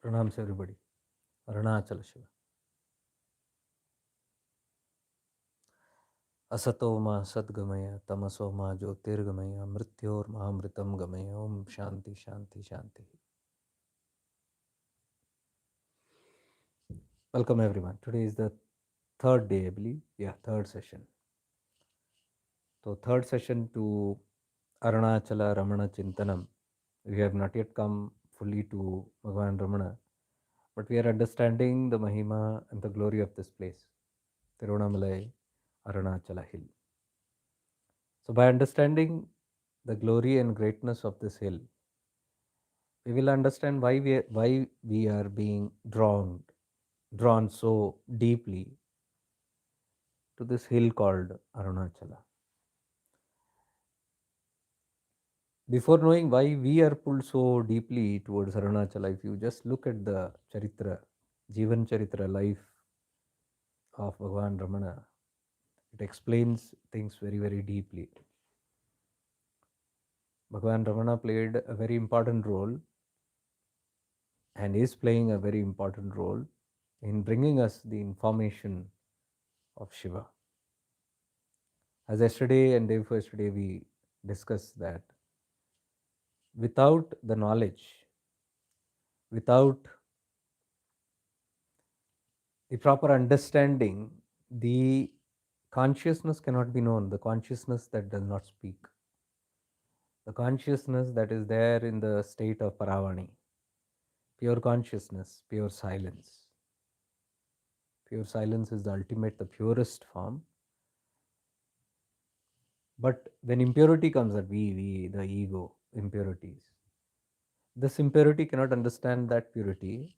Pranams everybody. Arunachala Shiva. Asato ma sadgamaya, tamaso ma jyotirgamaya, mrityor mahamritam gamaya, om shanti shanti shanti. Welcome everyone. Today is the third day, I believe. Yeah, third session. So third session to Arunachala Ramana Chintanam. We have not yet come fully to Bhagavan Ramana, but we are understanding the Mahima and the glory of this place, Tirunamalai Arunachala Hill. So by understanding the glory and greatness of this hill, we will understand why we are being drawn so deeply to this hill called Arunachala. Before knowing why we are pulled so deeply towards Arunachala, if you just look at the Charitra, Jivan Charitra life of Bhagavan Ramana, it explains things very, very deeply. Bhagavan Ramana played a very important role and is playing a very important role in bringing us the information of Shiva. As yesterday and day before yesterday, we discussed that without the knowledge, without the proper understanding, the consciousness cannot be known, the consciousness that does not speak, the consciousness that is there in the state of Paravani, pure consciousness, pure silence. Pure silence is the ultimate, the purest form. But when impurity comes, that we, the ego, impurities, this impurity cannot understand that purity,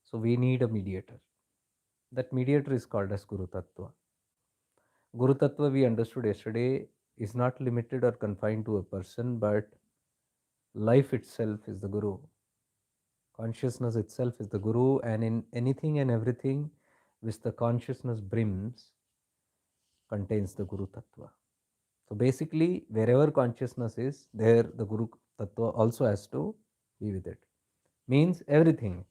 so we need a mediator. That mediator is called as Guru Tatwa. Guru Tatwa, we understood yesterday, is not limited or confined to a person, but life itself is the Guru. Consciousness itself is the Guru, and in anything and everything which the consciousness brims contains the Guru Tatwa. So basically, wherever consciousness is, there the Guru Tattva also has to be with it. Means everything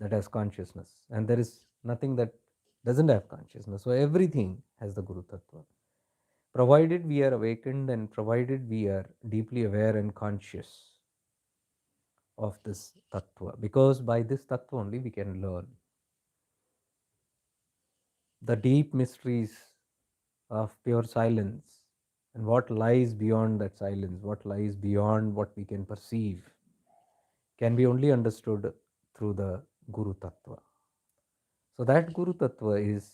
that has consciousness, and there is nothing that doesn't have consciousness. So everything has the Guru Tattva. Provided we are awakened and provided we are deeply aware and conscious of this Tattva, because by this Tattva only we can learn the deep mysteries of pure silence and what lies beyond that silence, what lies beyond what we can perceive, can be only understood through the Guru Tattva. So that Guru Tattva is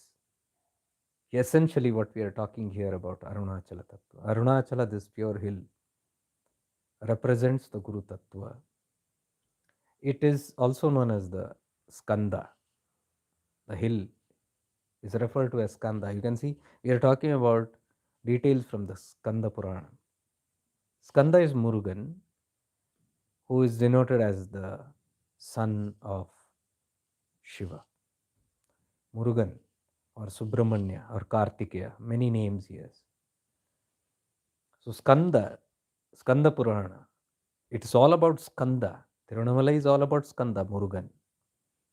essentially what we are talking here about, Arunachala Tattva. Arunachala, this pure hill, represents the Guru Tattva. It is also known as the Skanda. The hill is referred to as Skanda. You can see we are talking about details from the Skanda Purana. Skanda is Murugan, who is denoted as the son of Shiva. Murugan or Subramanya or Kartikeya, many names he has. So Skanda Purana, it's all about Skanda. Tirunamalai is all about Skanda, Murugan.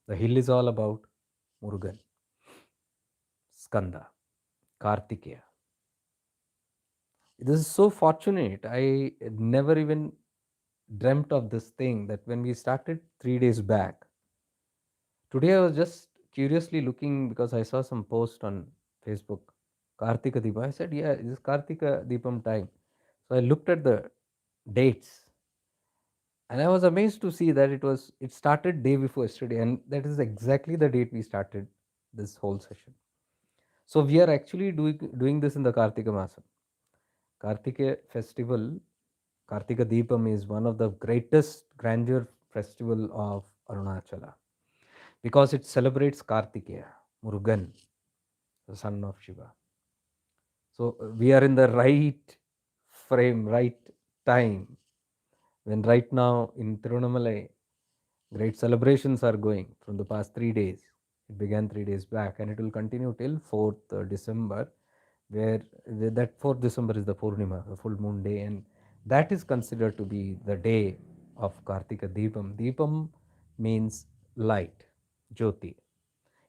The hill is all about Murugan, Skanda, Kartikeya. This is so fortunate. I never even dreamt of this thing that when we started 3 days back, today I was just curiously looking because I saw some post on Facebook, Kartika Deepam. I said, yeah, this is Kartika Deepam time. So I looked at the dates and I was amazed to see that it started day before yesterday, and that is exactly the date we started this whole session. So we are actually doing this in the Kartika Masam. Kartika festival, Kartika Deepam is one of the greatest grandeur festival of Arunachala because it celebrates Kartikeya, Murugan, the son of Shiva. So we are in the right frame, right time, when right now in Tirunamalai, great celebrations are going from the past 3 days. It began 3 days back and it will continue till 4th December, where that 4th December is the Purnima, the full moon day, and that is considered to be the day of Kartika Deepam. Deepam means light, Jyoti.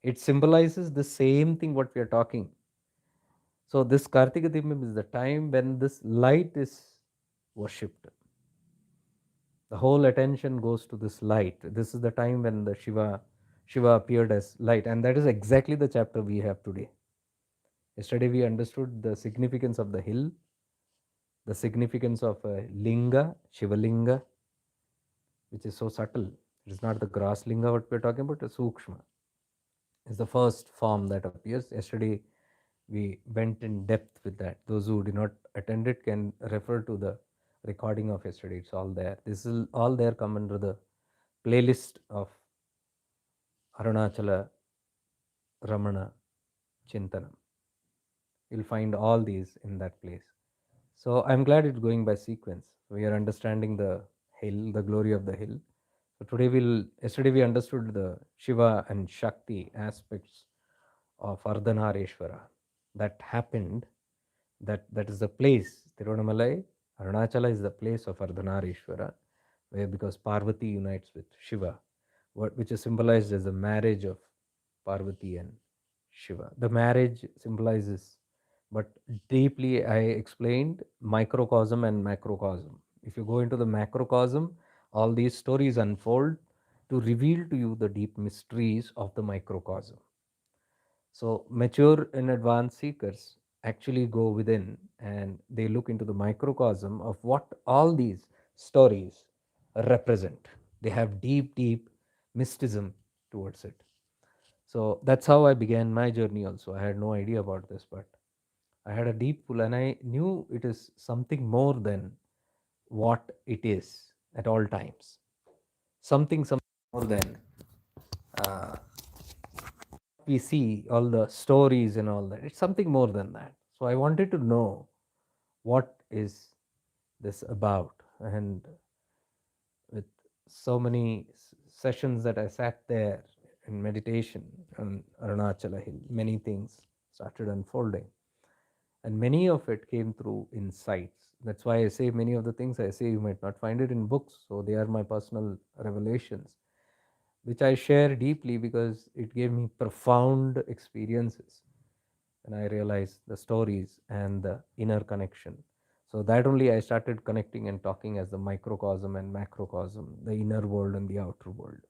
It symbolizes the same thing what we are talking. So this Kartika Deepam is the time when this light is worshipped. The whole attention goes to this light. This is the time when the Shiva appeared as light, and that is exactly the chapter we have today. Yesterday we understood the significance of the hill, the significance of a linga, Shiva linga, which is so subtle. It is not the grass linga what we're talking about, a sukshma. It's the first form that appears. Yesterday we went in depth with that. Those who did not attend it can refer to the recording of yesterday. It's all there. This is all there, come under the playlist of Arunachala, Ramana, Chintana. You'll find all these in that place. So I'm glad it's going by sequence. We are understanding the hill, the glory of the hill. So yesterday we understood the Shiva and Shakti aspects of Ardhanareshwara. That happened, that is the place. Tiruvannamalai, Arunachala is the place of Ardhanareshwara, where because Parvati unites with Shiva, which is symbolized as the marriage of Parvati and Shiva. The marriage symbolizes, but deeply I explained microcosm and macrocosm. If you go into the macrocosm, all these stories unfold to reveal to you the deep mysteries of the microcosm. So, mature and advanced seekers actually go within and they look into the microcosm of what all these stories represent. They have deep, deep mysticism towards it. So, that's how I began my journey also. I had no idea about this, but I had a deep pull and I knew it is something more than what it is at all times. Something more than uh, we see, all the stories and all that. It's something more than that. So I wanted to know what is this about. And with so many sessions that I sat there in meditation on Arunachala Hill, many things started unfolding. And many of it came through insights. That's why I say many of the things I say you might not find it in books. So they are my personal revelations, which I share deeply because it gave me profound experiences. And I realized the stories and the inner connection. So that only I started connecting and talking as the microcosm and macrocosm, the inner world and the outer world.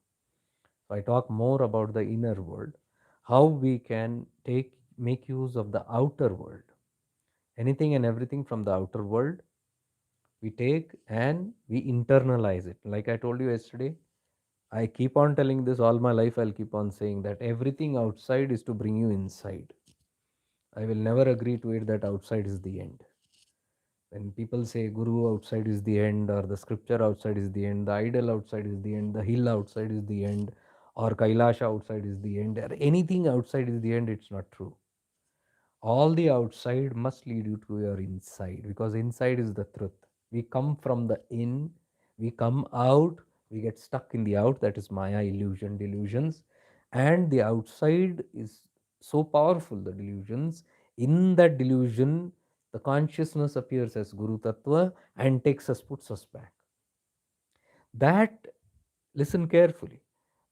So I talk more about the inner world, how we can make use of the outer world. Anything and everything from the outer world we take and we internalize it. Like I told you yesterday, I keep on telling this all my life. I'll keep on saying that everything outside is to bring you inside. I will never agree to it that outside is the end. When people say Guru outside is the end, or the scripture outside is the end, the idol outside is the end, the hill outside is the end, or Kailasha outside is the end, or anything outside is the end, it's not true. All the outside must lead you to your inside, because inside is the truth. We come from the in, we come out, we get stuck in the out. That is Maya, illusion, delusions. And the outside is so powerful, the delusions. In that delusion, the consciousness appears as Guru Tatwa and takes us, puts us back. That, listen carefully,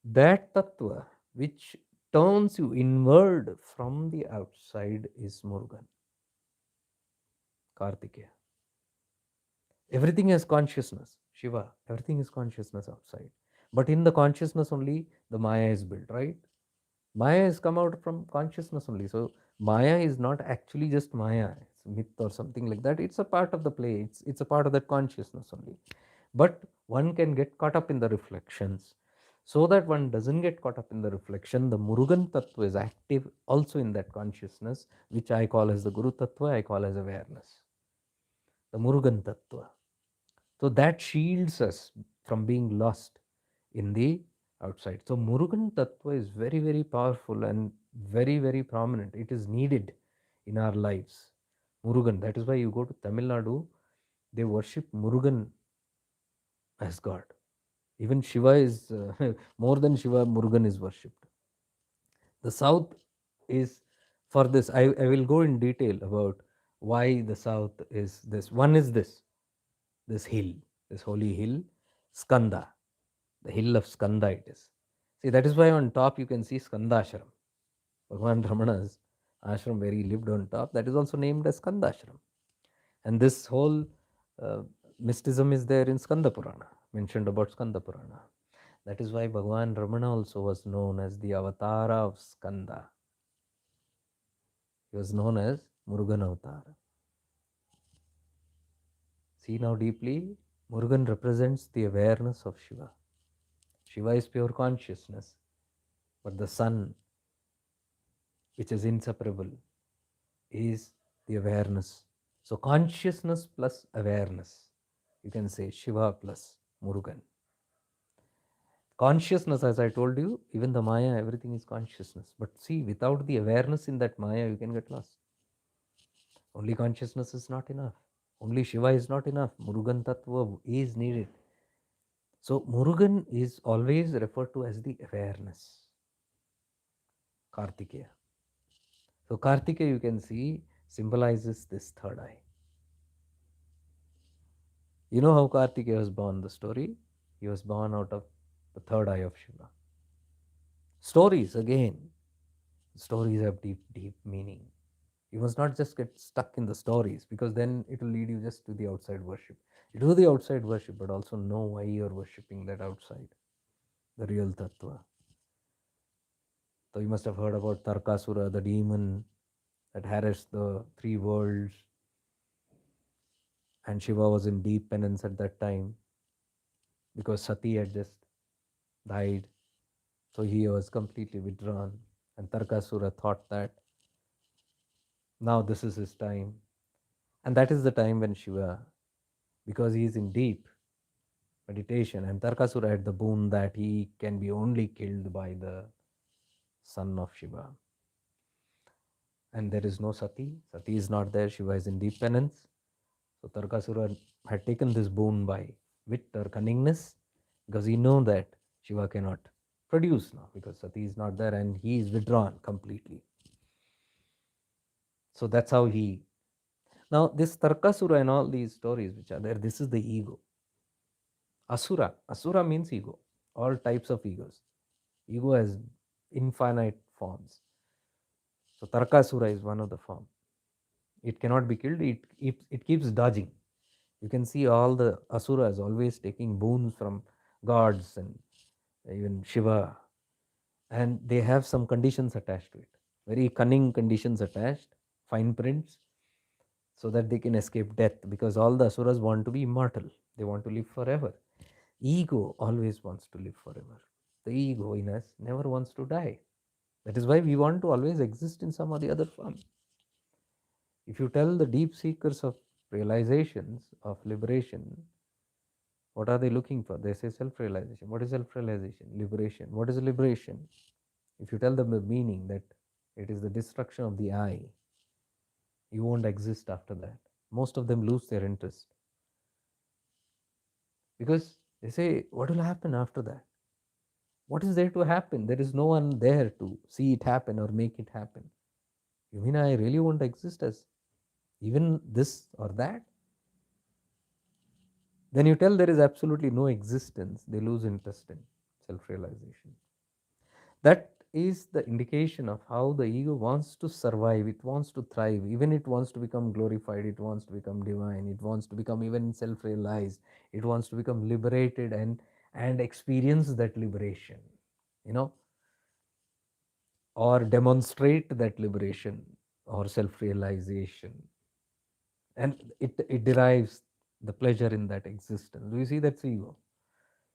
that Tatwa which turns you inward from the outside is Murugan, Kartikeya. Everything is consciousness, Shiva. Everything is consciousness outside. But in the consciousness only, the Maya is built, right? Maya has come out from consciousness only. So Maya is not actually just Maya, it's myth or something like that. It's a part of the play, it's a part of that consciousness only. But one can get caught up in the reflections. So that one doesn't get caught up in the reflection, the Murugan Tattva is active also in that consciousness, which I call as the Guru Tattva, I call as awareness. The Murugan Tattva. So that shields us from being lost in the outside. So Murugan Tattva is very, very powerful and very, very prominent. It is needed in our lives. Murugan. That is why you go to Tamil Nadu, they worship Murugan as God. Even Shiva is more than Shiva, Murugan is worshipped. The South is for this. I will go in detail about why the South is this. One is this hill, this holy hill, Skanda. The hill of Skanda it is. See, that is why on top you can see Skandashram. Bhagavan Ramana's ashram where he lived on top, that is also named as Skandashram. And this whole uh, mysticism is there in Skanda Purana, mentioned about Skanda Purana. That is why Bhagavan Ramana also was known as the Avatara of Skanda. He was known as Murugan Avatar. See now deeply, Murugan represents the awareness of Shiva. Shiva is pure consciousness, but the sun, which is inseparable, is the awareness. So consciousness plus awareness. You can say Shiva plus Murugan. Consciousness, as I told you, even the Maya, everything is consciousness. But see, without the awareness in that Maya, you can get lost. Only consciousness is not enough. Only Shiva is not enough. Murugan Tatwa is needed. So Murugan is always referred to as the awareness. Kartikeya. So Kartikeya, you can see, symbolizes this third eye. You know how Kartikeya was born, the story? He was born out of the third eye of Shiva. Stories, again, stories have deep, deep meaning. You must not just get stuck in the stories, because then it will lead you just to the outside worship. You do the outside worship, but also know why you're worshipping that outside, the real Tatwa. So you must have heard about Tarkasura, the demon that harassed the three worlds, and Shiva was in deep penance at that time because Sati had just died. So he was completely withdrawn, and Tarkasura thought that now this is his time. And that is the time when Shiva, because he is in deep meditation, and Tarkasura had the boon that he can be only killed by the son of Shiva. And there is no Sati. Sati is not there. Shiva is in deep penance. So Tarkasura had taken this boon by wit or cunningness, because he knew that Shiva cannot produce now because Sati is not there and he is withdrawn completely. So that's how he. Now, this Tarkasura and all these stories which are there, this is the ego. Asura. Asura means ego. All types of egos. Ego has infinite forms. So Tarkasura is one of the form. It cannot be killed. It keeps dodging. You can see all the asuras always taking boons from gods and even Shiva, and they have some conditions attached to it. Very cunning conditions attached, fine prints, so that they can escape death, because all the asuras want to be immortal. They want to live forever. Ego always wants to live forever. The ego in us never wants to die. That is why we want to always exist in some or the other form. If you tell the deep seekers of realizations, of liberation, what are they looking for? They say self-realization. What is self-realization? Liberation. What is liberation? If you tell them the meaning that it is the destruction of the I, you won't exist after that. Most of them lose their interest, because they say, what will happen after that? What is there to happen? There is no one there to see it happen or make it happen. You mean I really won't exist as even this or that? Then you tell there is absolutely no existence, they lose interest in self-realization. That is the indication of how the ego wants to survive, it wants to thrive, even it wants to become glorified, it wants to become divine, it wants to become even self-realized, it wants to become liberated and experience that liberation, you know, or demonstrate that liberation or self-realization, and it derives the pleasure in that existence. Do you see? That's ego.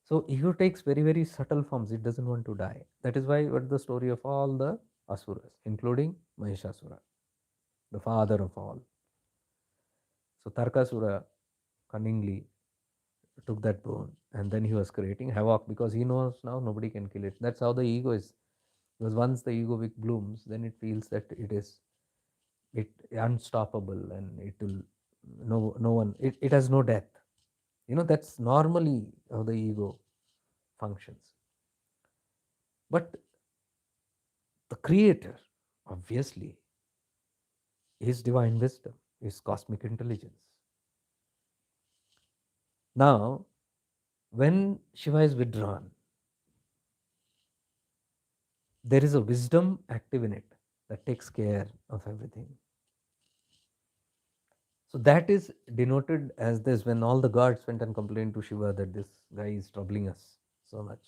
So ego takes very, very subtle forms. It doesn't want to die. That is why what the story of all the asuras, including Mahishasura, the father of all. So Tarkasura cunningly took that bone, and then he was creating havoc because he knows now nobody can kill it. That's how the ego is. Because once the egoic blooms, then it feels that it unstoppable, and it will no one, it has no death. That's normally how the ego functions. But the creator, obviously, is divine wisdom, is cosmic intelligence. Now, when Shiva is withdrawn, there is a wisdom active in it that takes care of everything. So that is denoted as this when all the gods went and complained to Shiva that this guy is troubling us so much.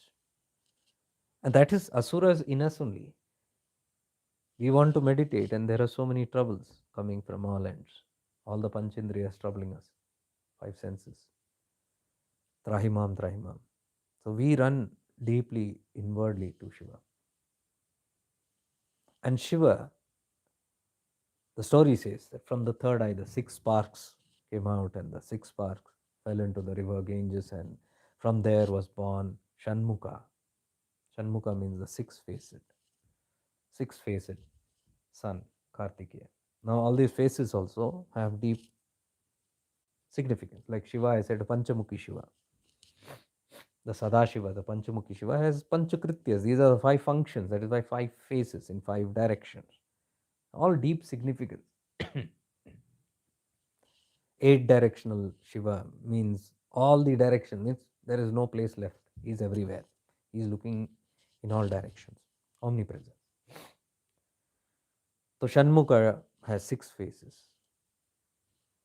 And that is asuras in us only. We want to meditate, and there are so many troubles coming from all ends. All the panchendriyas troubling us, five senses. Trahimam, Trahimam. So we run deeply inwardly to Shiva. And Shiva, the story says that from the third eye, the six sparks came out, and the six sparks fell into the river Ganges, and from there was born Shanmukha. Shanmukha means the six-faced sun, Kartikeya. Now, all these faces also have deep significance. Like Shiva, I said Panchamukhi Shiva. The Sadashiva, the Panchamukhi Shiva, has Panchakrityas. These are the five functions, that is why five faces in five directions. All deep significance. Eight directional Shiva means all the direction, means there is no place left. He is everywhere. He is looking in all directions, omnipresent. So Shanmukha has six faces: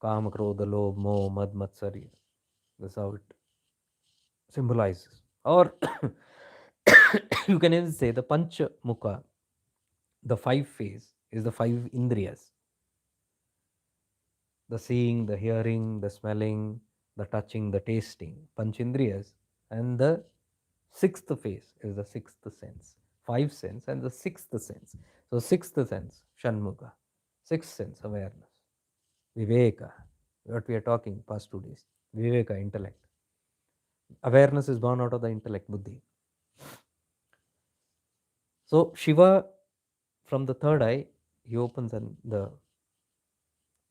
Kama, Krodha, Lobh, Moh, Mad, Matsarya. That's how it symbolizes. Or you can even say the Pancha Mukha, the five face, is the five Indriyas: the seeing, the hearing, the smelling, the touching, the tasting, Panchindriyas. And the sixth phase is the sixth sense. Five sense and the sixth sense. So, sixth sense, Shanmukha. Sixth sense, awareness. Viveka, what we are talking past 2 days. Viveka, intellect. Awareness is born out of the intellect, buddhi. So, Shiva, from the third eye, he opens and the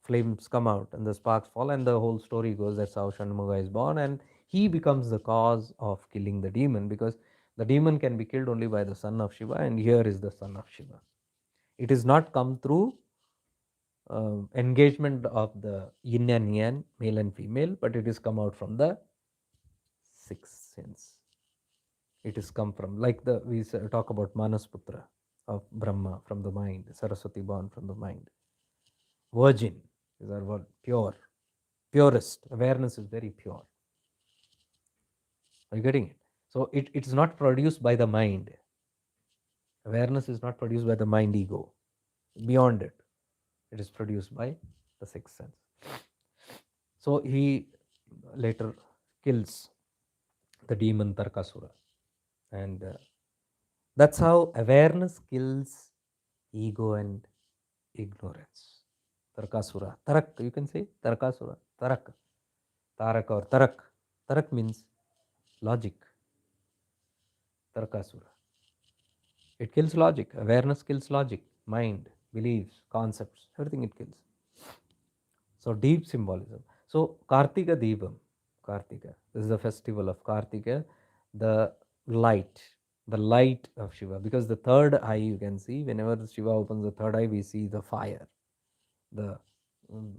flames come out and the sparks fall, and the whole story goes. That's how Shanmuga is born, and he becomes the cause of killing the demon, because the demon can be killed only by the son of Shiva, and here is the son of Shiva. It is not come through engagement of the yin and yang, male and female, but it is come out from the sixth sense. It is come from, like the we talk about Manasputra of Brahma from the mind, Saraswati born from the mind. Virgin is our word, pure, purest. Awareness is very pure. Are you getting it? So it is not produced by the mind. Awareness is not produced by the mind ego. Beyond it, it is produced by the sixth sense. So he later kills the demon Tarkasura. And that's how awareness kills ego and ignorance. Tarkasura. Tarak, you can say Tarkasura. Tarak. Tarak or Tarak. Tarak means logic. Tarkasura. It kills logic. Awareness kills logic, mind, beliefs, concepts, everything it kills. So deep symbolism. So Kartika Deepam, Kartika. This is the festival of Kartika, the light, the light of Shiva. Because the third eye, you can see, whenever Shiva opens the third eye, we see the fire, the mm,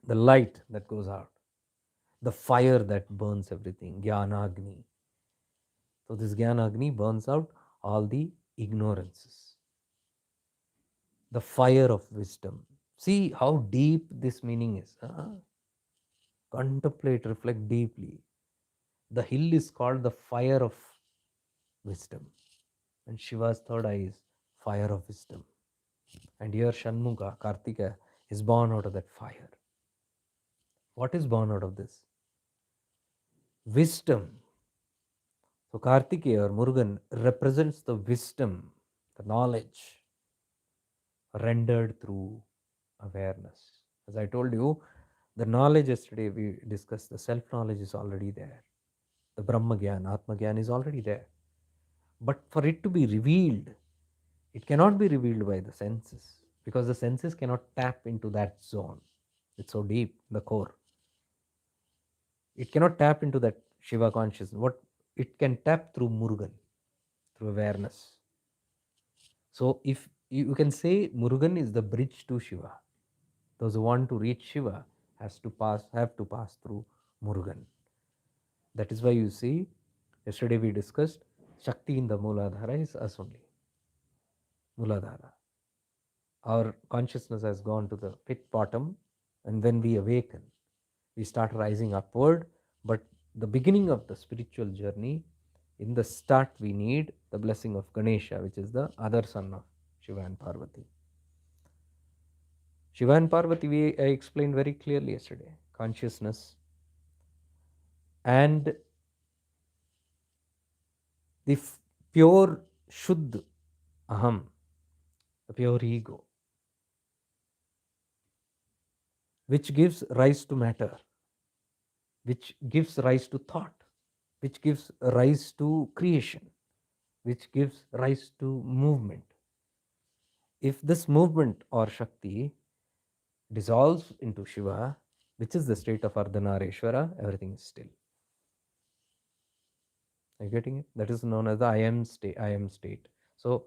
the light that goes out, the fire that burns everything, Jnanagni. So this Jnanagni burns out all the ignorances, the fire of wisdom. See how deep this meaning is. Contemplate, reflect deeply. The hill is called the fire of wisdom, and Shiva's third eye is fire of wisdom. And here Shanmuga, Kartika, is born out of that fire. What is born out of this? Wisdom. So Kartikeya or Murugan represents the wisdom, the knowledge rendered through awareness. As I told you, the knowledge yesterday we discussed, the self-knowledge is already there. The Brahma Gyan, Atma Gyan is already there. But for it to be revealed, it cannot be revealed by the senses, because the senses cannot tap into that zone. It's so deep, the core. It cannot tap into that Shiva consciousness. What it can tap through Murugan, through awareness. So if you can say Murugan is the bridge to Shiva. Those who want to reach Shiva have to pass through Murugan. That is why you see, yesterday we discussed Shakti in the Mooladhara is us only. Mooladhara. Our consciousness has gone to the pit bottom, and when we awaken, we start rising upward. But the beginning of the spiritual journey, in the start, we need the blessing of Ganesha, which is the other son of Shiva and Parvati. Shiva and Parvati, I explained very clearly yesterday. Consciousness and the pure Shuddh Aham, the pure ego, which gives rise to matter, which gives rise to thought, which gives rise to creation, which gives rise to movement. If this movement or Shakti dissolves into Shiva, which is the state of Ardhanareshwara, everything is still. Are you getting it? That is known as the I am state. I am state. So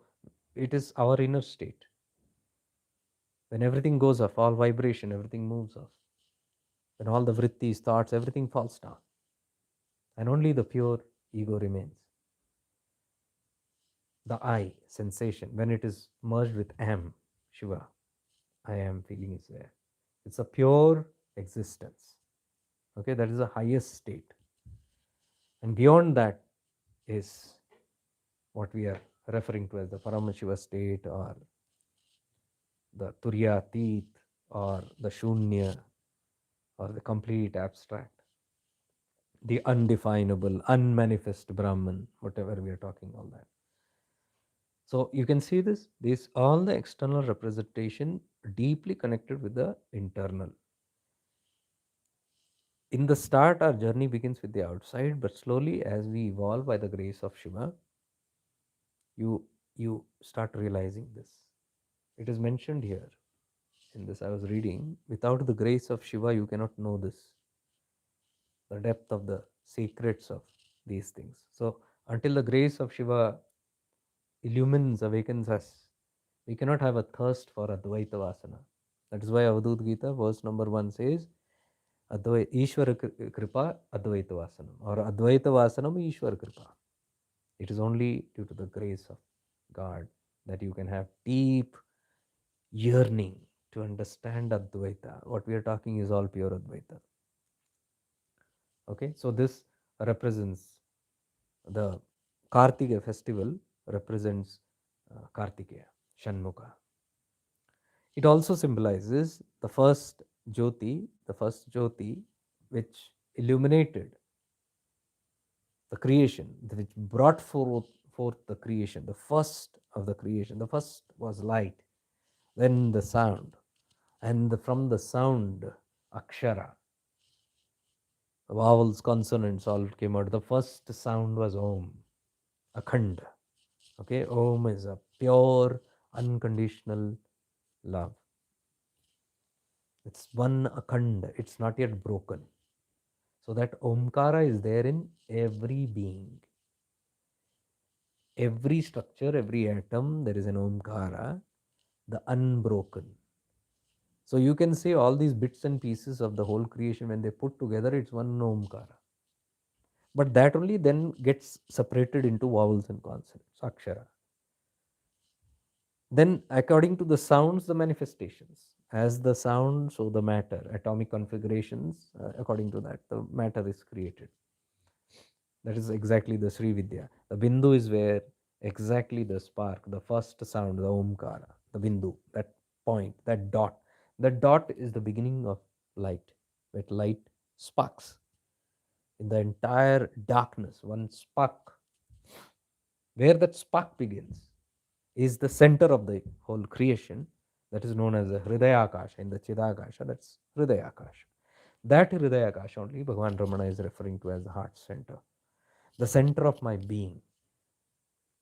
it is our inner state. When everything goes off, all vibration, everything moves off. When all the vrittis, thoughts, everything falls down. And only the pure ego remains. The I sensation, when it is merged with Am, Shiva, I am feeling is there. It's a pure existence. Okay, that is the highest state. And beyond that is what we are referring to as the Paramashiva state, or the Turyatit, or the Shunya, or the complete abstract, the undefinable, unmanifest Brahman, whatever we are talking, all that. So you can see this all the external representation deeply connected with the internal. In the start, our journey begins with the outside, but slowly as we evolve by the grace of Shiva, you start realizing this. It is mentioned here in this I was reading. Without the grace of Shiva, you cannot know this, the depth of the secrets of these things. So until the grace of Shiva illumines, awakens us, we cannot have a thirst for Advaita Vasana. That is why Avadut Gita, verse number 1 says, Ishvara Kripa Advaita Vasanam, or Advaita Vasanam Ishvara Kripa. It is only due to the grace of God that you can have deep yearning to understand Advaita. What we are talking is all pure Advaita. Okay, so this represents the Kartikeya festival, represents Kartikeya, Shanmukha. It also symbolizes the first Jyoti, which illuminated the creation, which brought forth the creation, the first of the creation. The first was light, then the sound, and from the sound, Akshara, the vowels, consonants all came out. The first sound was Om, Akhand. Okay, Om is a pure, unconditional love. It's one Akhand, it's not yet broken. So that Omkara is there in every being. Every structure, every atom, there is an Omkara, the unbroken. So you can say all these bits and pieces of the whole creation, when they put together, it's one Omkara. But that only then gets separated into vowels and consonants, Akshara. Then, according to the sounds, the manifestations. As the sound, so the matter, atomic configurations, according to that, the matter is created. That is exactly the Sri Vidya. The Bindu is where exactly the spark, the first sound, the Omkara, the Bindu, that point, that dot. That dot is the beginning of light, where light sparks. In the entire darkness, one spark, where that spark begins, is the center of the whole creation. That is known as the Hridayakasha. In the Chidakasha, that's Hridayakasha. That Hridayakasha only Bhagavan Ramana is referring to as the heart center, the center of my being.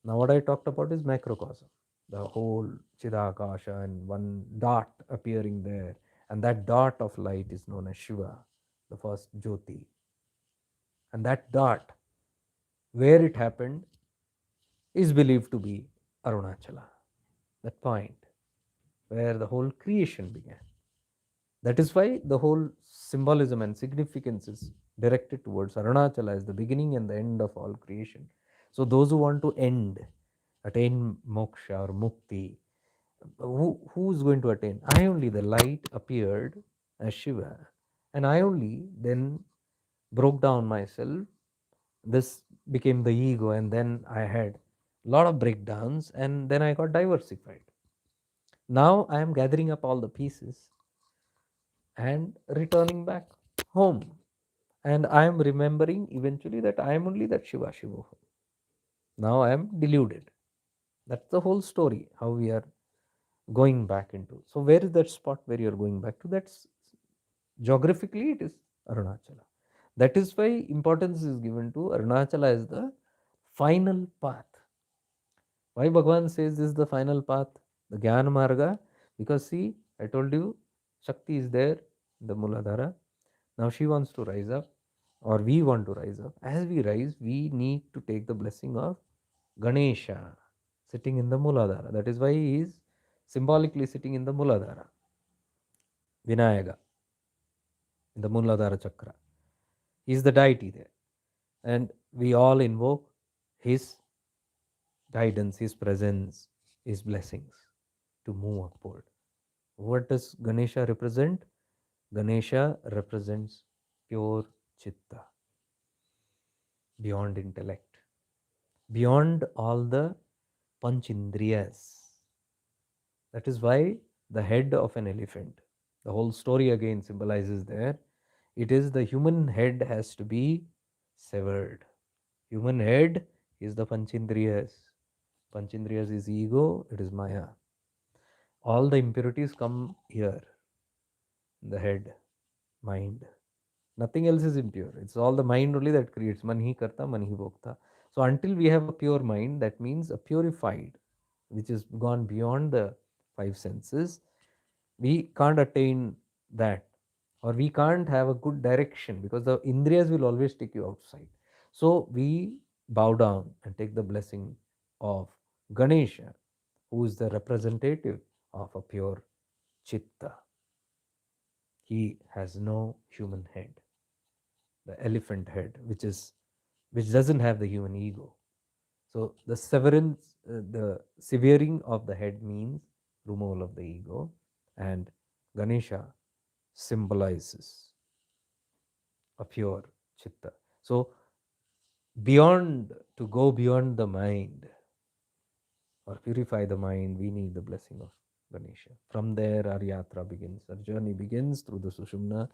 Now, what I talked about is macrocosm, the whole Chidakasha and one dot appearing there. And that dot of light is known as Shiva, the first Jyoti. And that dot, where it happened, is believed to be Arunachala, that point where the whole creation began. That is why the whole symbolism and significance is directed towards Arunachala as the beginning and the end of all creation. So those who want to attain moksha or mukti, who's going to attain? I only, the light appeared as Shiva, and I only then broke down myself. This became the ego, and then I had a lot of breakdowns, and then I got diversified. Now I am gathering up all the pieces and returning back home. And I am remembering eventually that I am only that Shiva Shiva. Now I am deluded. That's the whole story, how we are going back into. So, where is that spot where you're going back to? That's geographically, it is Arunachala. That is why importance is given to Arunachala as the final path. Why Bhagavan says this is the final path, the Gyan Marga? Because see, I told you, Shakti is there, the Muladhara. Now she wants to rise up, or we want to rise up. As we rise, we need to take the blessing of Ganesha sitting in the Muladhara. That is why he is symbolically sitting in the Muladhara, Vinayaga, in the Muladhara Chakra. He is the deity there. And we all invoke his guidance, his presence, his blessings to move upward. What does Ganesha represent? Ganesha represents pure chitta, beyond intellect, beyond all the panchindriyas. That is why the head of an elephant, the whole story again symbolizes there, it is the human head has to be severed. Human head is the panchindriyas. Panchindriyas is ego, it is maya. All the impurities come here, the head, mind. Nothing else is impure. It's all the mind only that creates. Manhi karta, manhi bhokta. So until we have a pure mind, that means a purified, which is gone beyond the five senses, we can't attain that, or we can't have a good direction because the indriyas will always take you outside. So we bow down and take the blessing of Ganesha, who is the representative of a pure chitta. He has no human head, the elephant head, which doesn't have the human ego. So the severance, the severing of the head means removal of the ego, and Ganesha symbolizes a pure chitta. So beyond, to go beyond the mind or purify the mind, we need the blessing of Ganesha. From there, our yatra begins. Our journey begins through the Sushumna,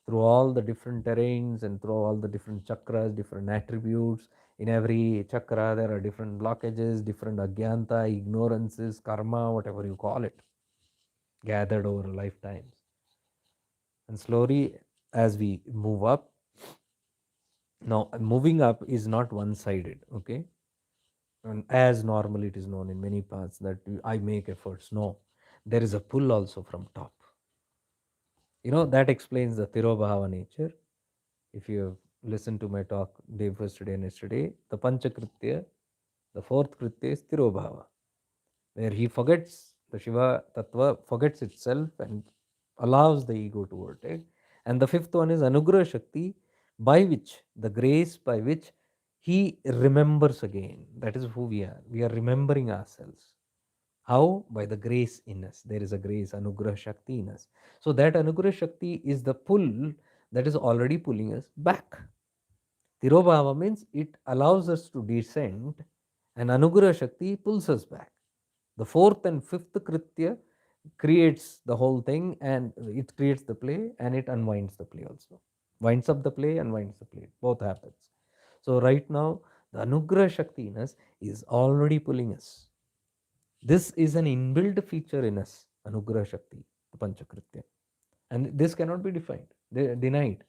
through all the different terrains and through all the different chakras, different attributes. In every chakra, there are different blockages, different agyanta, ignorances, karma, whatever you call it, gathered over lifetimes. And slowly, as we move up, now moving up is not one sided, okay? And as normally it is known in many paths that I make efforts. No, there is a pull also from top. That explains the Tirobhava nature. If you have listened to my talk day first day and yesterday, the Panchakritya, the fourth Kritya is Tirobhava, where he forgets, the Shiva Tatwa forgets itself and allows the ego to overtake. And the fifth one is Anugrah Shakti, by which, the grace by which he remembers again. That is who we are. We are remembering ourselves. How? By the grace in us. There is a grace, Anugrah Shakti in us. So that Anugrah Shakti is the pull that is already pulling us back. Tirobhava means it allows us to descend, and Anugrah Shakti pulls us back. The fourth and fifth Kritya creates the whole thing, and it creates the play and it unwinds the play also. Winds up the play, unwinds the play. Both happens. So right now, the Anugrah Shakti in us is already pulling us. This is an inbuilt feature in us, Anugrah Shakti, the Panchakritya. And this cannot be denied.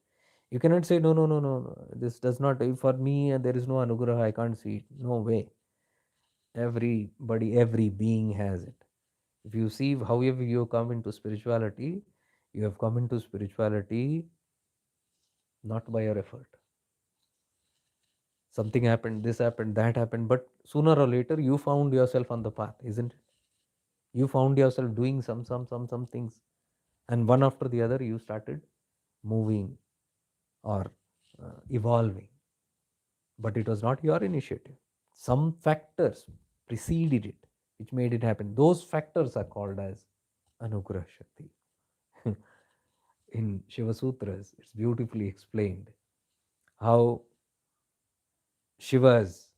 You cannot say, no, no, no, no, no, this does not, for me, there is no Anugrah, I can't see it. No way. Everybody, every being has it. If you see, however you come into spirituality, you have come into spirituality not by your effort. Something happened, this happened, that happened, but sooner or later you found yourself on the path, isn't it? You found yourself doing some things, and one after the other you started moving or evolving, but it was not your initiative. Some factors preceded it, which made it happen. Those factors are called as Anugrah Shakti. In Shiva Sutras, it's beautifully explained how Shiva's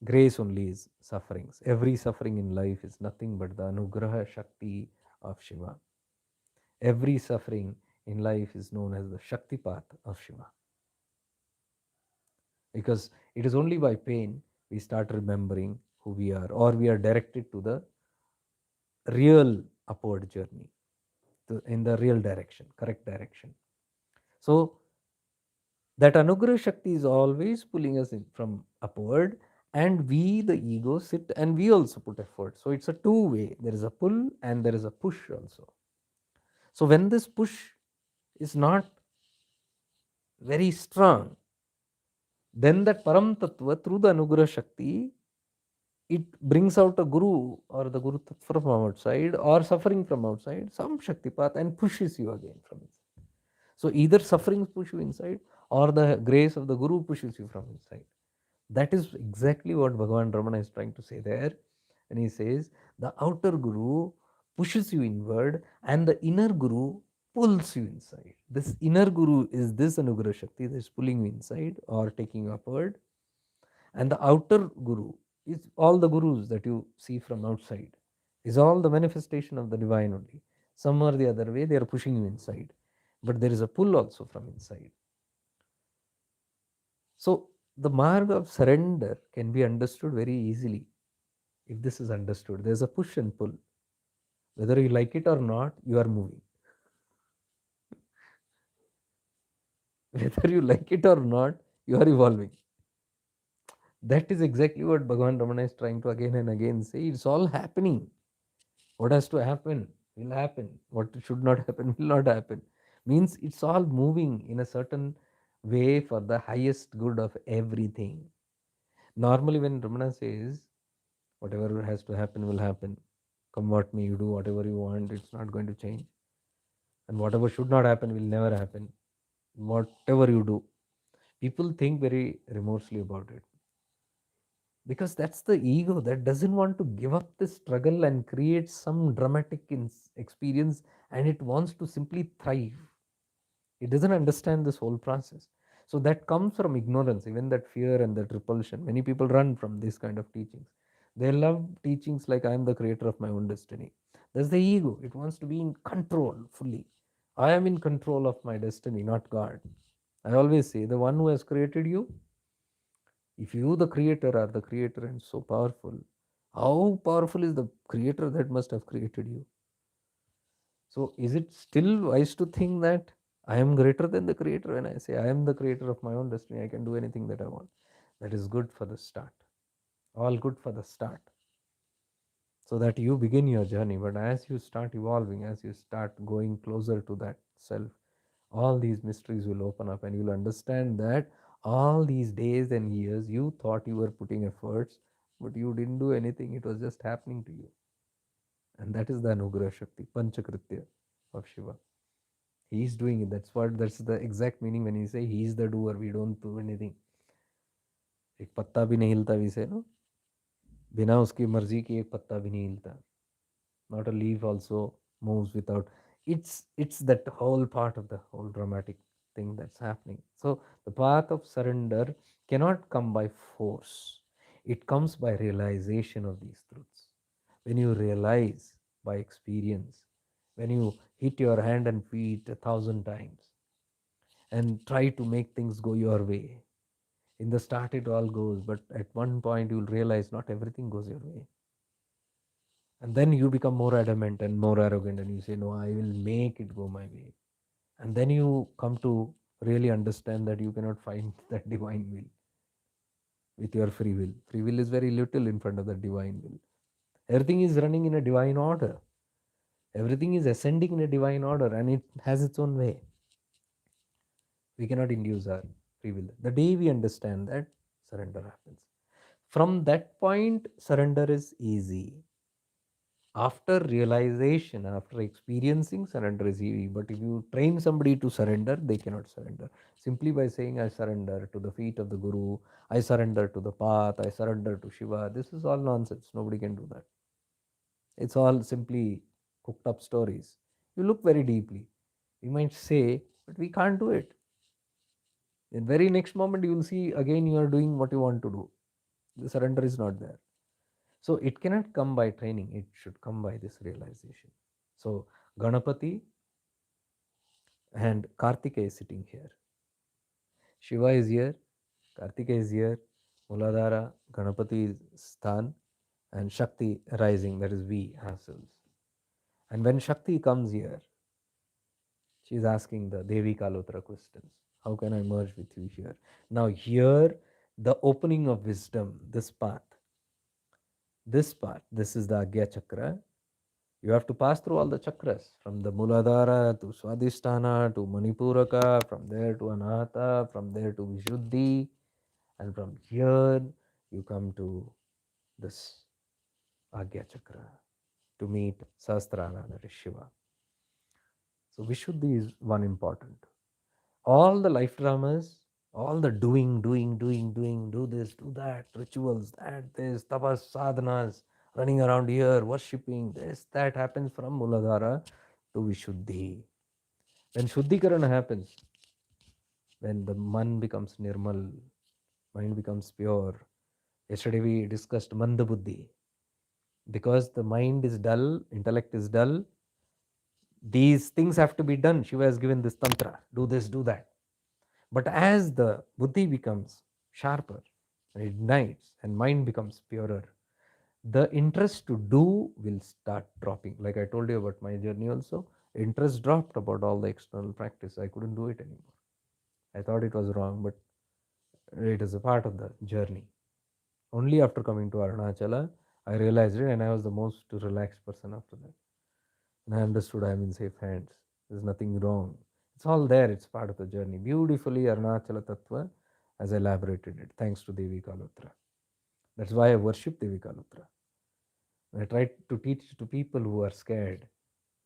grace only is sufferings. Every suffering in life is nothing but the Anugraha Shakti of Shiva. Every suffering in life is known as the Shakti path of Shiva. Because it is only by pain we start remembering who we are, or we are directed to the real upward journey, in the real direction, correct direction. So that Anugrah Shakti is always pulling us in from upward, and we, the ego, sit and we also put effort. So it's a two-way. There is a pull and there is a push also. So when this push is not very strong, then that Param Tattva through the Anugrah Shakti, it brings out a guru or the Guru Tattva from outside or suffering from outside, some Shakti path, and pushes you again from inside. So either sufferings push you inside or the grace of the Guru pushes you from inside. That is exactly what Bhagavan Ramana is trying to say there. And he says the outer Guru pushes you inward and the inner Guru pulls you inside. This inner Guru is this Anugrah Shakti that is pulling you inside or taking you upward. And the outer Guru is all the Gurus that you see from outside, is all the manifestation of the divine only. Some or the other way, they are pushing you inside. But there is a pull also from inside. So the marg of surrender can be understood very easily if this is understood. There's a push and pull. Whether you like it or not, you are moving. Whether you like it or not, you are evolving. That is exactly what Bhagavan Ramana is trying to again and again say. It's all happening. What has to happen will happen. What should not happen will not happen. Means it's all moving in a certain way for the highest good of everything. Normally, when Ramana says, whatever has to happen will happen, come what may, you do whatever you want, it's not going to change. And whatever should not happen will never happen. Whatever you do, people think very remorsely about it, because that's the ego that doesn't want to give up the struggle and create some dramatic experience, and it wants to simply thrive. It doesn't understand this whole process. So that comes from ignorance, even that fear and that repulsion. Many people run from this kind of teachings. They love teachings like I am the creator of my own destiny. That's the ego. It wants to be in control fully. I am in control of my destiny, not God. I always say the one who has created you, if you, the creator, are the creator and so powerful, how powerful is the creator that must have created you? So, is it still wise to think that I am greater than the creator? When I say I am the creator of my own destiny, I can do anything that I want. That is good for the start. All good for the start. So that you begin your journey. But as you start evolving, as you start going closer to that self, all these mysteries will open up and you'll understand that all these days and years you thought you were putting efforts, but you didn't do anything. It was just happening to you. And that is the Anugrah Shakti, Panchakritya of Shiva. He is doing it. That's the exact meaning when you say he is the doer. We don't do anything. एक पत्ता भी नहीं हिलता, we say, no? बिना उसकी मर्जी के एक पत्ता भी नहीं हिलता. Not a leaf also moves without. It's that whole part of the whole dramatic thing that's happening. So the path of surrender cannot come by force. It comes by realization of these truths. When you realize by experience, when you hit your hand and feet 1,000 times and try to make things go your way. In the start, it all goes, but at one point, you'll realize not everything goes your way. And then you become more adamant and more arrogant, and you say, no, I will make it go my way. And then you come to really understand that you cannot find that divine will with your free will. Free will is very little in front of the divine will. Everything is running in a divine order, everything is ascending in a divine order, and it has its own way. We cannot induce our free will. The day we understand that, surrender happens. From that point, surrender is easy. After realization, after experiencing, surrender is easy. But if you train somebody to surrender, they cannot surrender. Simply by saying, I surrender to the feet of the Guru, I surrender to the path, I surrender to Shiva, this is all nonsense. Nobody can do that. It's all simply cooked up stories. You look very deeply. You might say, but we can't do it. The very next moment, you will see again you are doing what you want to do. The surrender is not there. So it cannot come by training, it should come by this realization. So Ganapati and Kartikeya is sitting here. Shiva is here, Kartikeya is here, Muladhara, Ganapati is Sthan, and Shakti rising, that is we ourselves. And when Shakti comes here, she is asking the Devi Kalotra questions. How can I merge with you here? Now, here, the opening of wisdom, this is the Agya Chakra. You have to pass through all the chakras, from the Muladhara to Swadhisthana to Manipuraka, from there to Anahata, from there to Vishuddhi, and from here you come to this Agya Chakra to meet Sahasrara, that is Shiva. So Vishuddhi is one important. All the life dramas, all the doing, do this, do that, rituals, that, this, tapas, sadhanas, running around here, worshipping, this, that happens from Muladhara to Vishuddhi. When Shuddhikarana happens, when the man becomes nirmal, mind becomes pure. Yesterday we discussed Manda Buddhi. Because the mind is dull, intellect is dull, these things have to be done. Shiva has given this tantra, do this, do that. But as the buddhi becomes sharper, and it ignites, and mind becomes purer, the interest to do will start dropping. Like I told you about my journey also, interest dropped about all the external practice. I couldn't do it anymore. I thought it was wrong, but it is a part of the journey. Only after coming to Arunachala, I realized it, and I was the most relaxed person after that. And I understood I'm in safe hands. There's nothing wrong. It's all there. It's part of the journey. Beautifully, Arunachala Tatwa has elaborated it, thanks to Devi Kalotra. That's why I worship Devi Kalotra. I try to teach to people who are scared,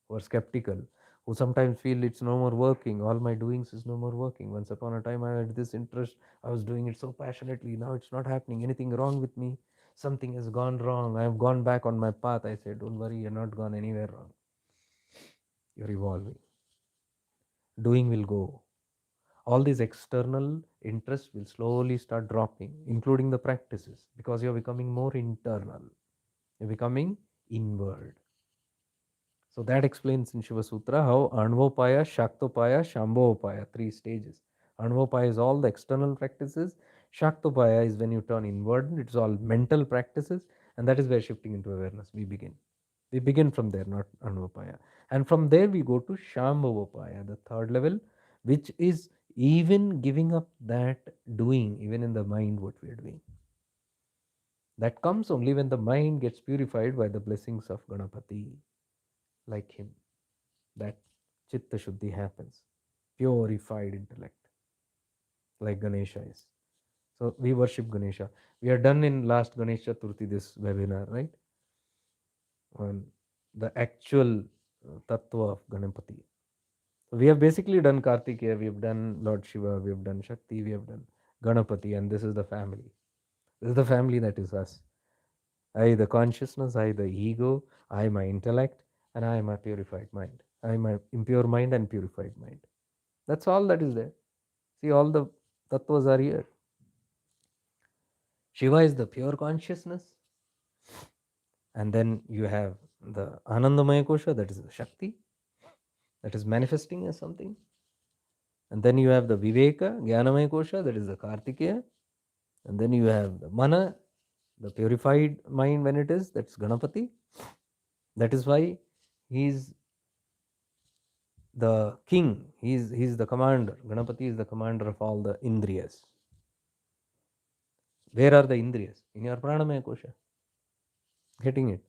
who are skeptical, who sometimes feel it's no more working. All my doings is no more working. Once upon a time, I had this interest. I was doing it so passionately. Now it's not happening. Anything wrong with me? Something has gone wrong. I have gone back on my path. I say, don't worry, you're not gone anywhere wrong. You're evolving. Doing will go. All these external interests will slowly start dropping, including the practices, because you're becoming more internal. You're becoming inward. So that explains in Shiva Sutra how Anvopaya, Shaktopaya, Shambhovapaya, three stages. Anvopaya is all the external practices. Shaktopaya is when you turn inward. It's all mental practices. And that is where shifting into awareness we begin. We begin from there, not Anvopaya. And from there we go to Shambhovapaya, the third level, which is even giving up that doing, even in the mind, what we are doing. That comes only when the mind gets purified by the blessings of Ganapati, like him. That Chitta Shuddhi happens. Purified intellect, like Ganesha is. So we worship Ganesha. We are done in last Ganesh Chaturthi, this webinar, right? On the actual Tatwa of Ganapati. So we have basically done Kartikeya, we have done Lord Shiva, we have done Shakti, we have done Ganapati, and this is the family. This is the family that is us. I, the consciousness, I, the ego, I, my intellect, and I, my purified mind. I, my impure mind and purified mind. That's all that is there. See, all the tattvas are here. Shiva is the pure consciousness, and then you have the Anandamaya Kosha, that is the Shakti, that is manifesting as something. And then you have the Viveka, Jnanamaya Kosha, that is the Kartikeya. And then you have the Mana, the purified mind when it is, that's Ganapati. That is why he is the king, he is the commander. Ganapati is the commander of all the Indriyas. Where are the Indriyas? In your Pranamaya Kosha. Getting it?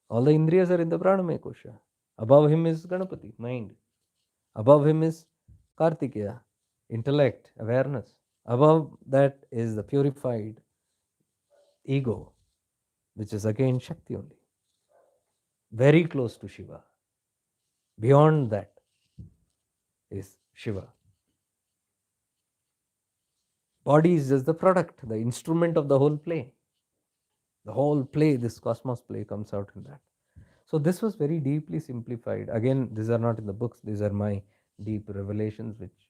All the Indriyas are in the Pranamaya Kosha. Above him is Ganapati, mind. Above him is Kartikeya, intellect, awareness. Above that is the purified ego, which is again Shakti only. very close to Shiva. Beyond that is Shiva. Body is just the product, the instrument of the whole play. The whole play, this cosmos play, comes out in that. So this was very deeply simplified. Again, these are not in the books, these are my deep revelations, which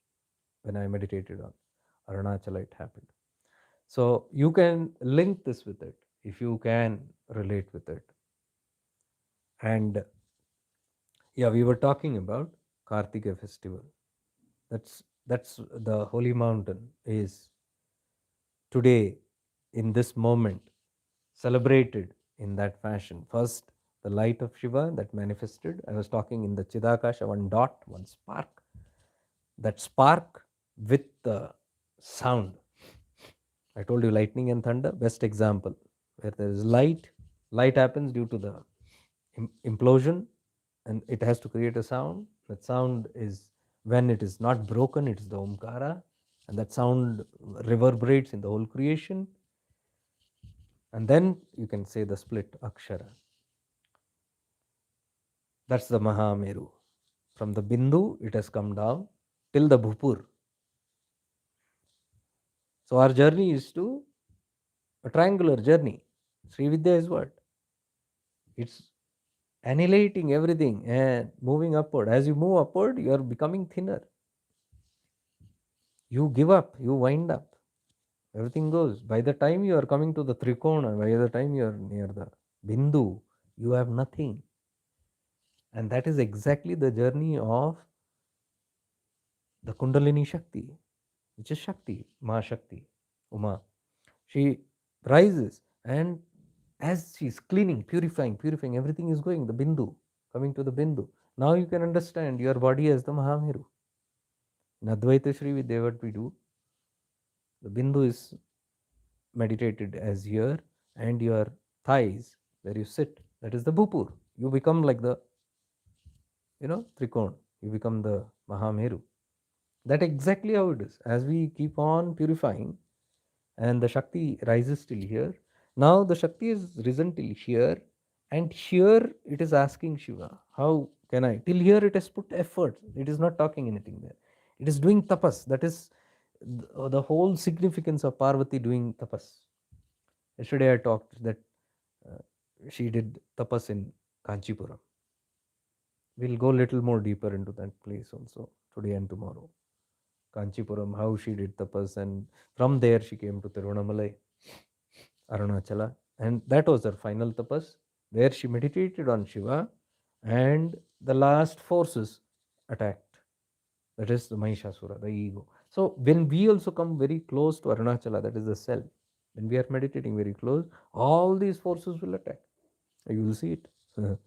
when I meditated on Arunachala, it happened. So you can link this with it if you can relate with it. And yeah, we were talking about Kartikeya festival. That's the holy mountain is today, in this moment, celebrated in that fashion. First, the light of Shiva that manifested. I was talking in the Chidakasha, one dot, one spark. That spark with the sound. I told you lightning and thunder, best example. Where there is light, light happens due to the implosion, and it has to create a sound. That sound is, when it is not broken, it is the Omkara, and that sound reverberates in the whole creation. And then you can say the split Akshara. That's the Mahameru. From the Bindu, it has come down till the Bhupur. So our journey is to a triangular journey. Sri Vidya is what? It's annihilating everything and moving upward. As you move upward, you are becoming thinner. You give up, you wind up. Everything goes. By the time you are coming to the Trikona, by the time you are near the Bindu, you have nothing. And that is exactly the journey of the Kundalini Shakti, which is Shakti, Ma Shakti, Uma. She rises, and as she's cleaning, purifying, everything is going, the Bindu, coming to the Bindu. Now you can understand your body as the Mahameru. In Advaita Sri Vidya, what we do, the Bindu is meditated as here, and your thighs, where you sit, that is the Bhupur. You become like the, Trikon. You become the Mahameru. That exactly how it is. As we keep on purifying, and the Shakti rises till here. Now the Shakti is risen till here, and here it is asking Shiva, how can I? Till here it has put effort. It is not talking anything there. It is doing tapas. That is the whole significance of Parvati doing tapas. Yesterday I talked that she did tapas in Kanchipuram. We'll go a little more deeper into that place also today and tomorrow. Kanchipuram, how she did tapas, and from there she came to Tiruvannamalai, Arunachala, and that was her final tapas, where she meditated on Shiva, and the last forces attacked. That is the Mahishasura, the ego. So when we also come very close to Arunachala, that is the self, when we are meditating very close, all these forces will attack. You will see it. It's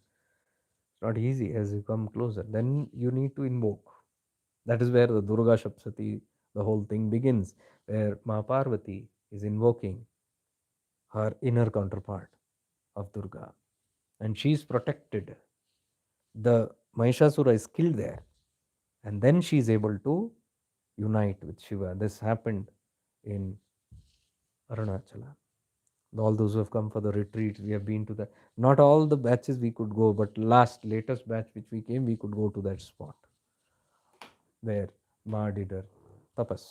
not easy as you come closer. Then you need to invoke. That is where the Durga Shapsati, the whole thing begins, where Mahaparvati is invoking her inner counterpart of Durga, and she is protected. The Mahishasura is killed there, and then she is able to unite with Shiva. This happened in Arunachala. All those who have come for the retreats, we have been to the, not all the batches we could go, but latest batch which we came, we could go to that spot where Ma did her tapas.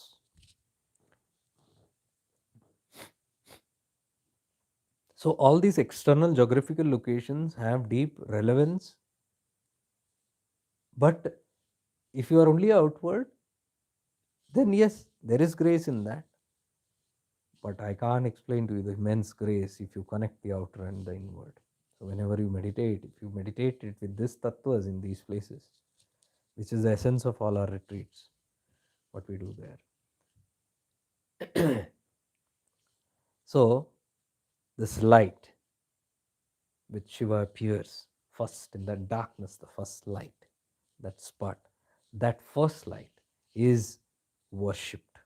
So all these external geographical locations have deep relevance, but if you are only outward, then yes, there is grace in that. But I can't explain to you the immense grace if you connect the outer and the inward. So whenever you meditate, if you meditate it with this tattvas in these places, which is the essence of all our retreats, what we do there. So this light which Shiva appears first in that darkness, the first light, that spot, that first light is worshipped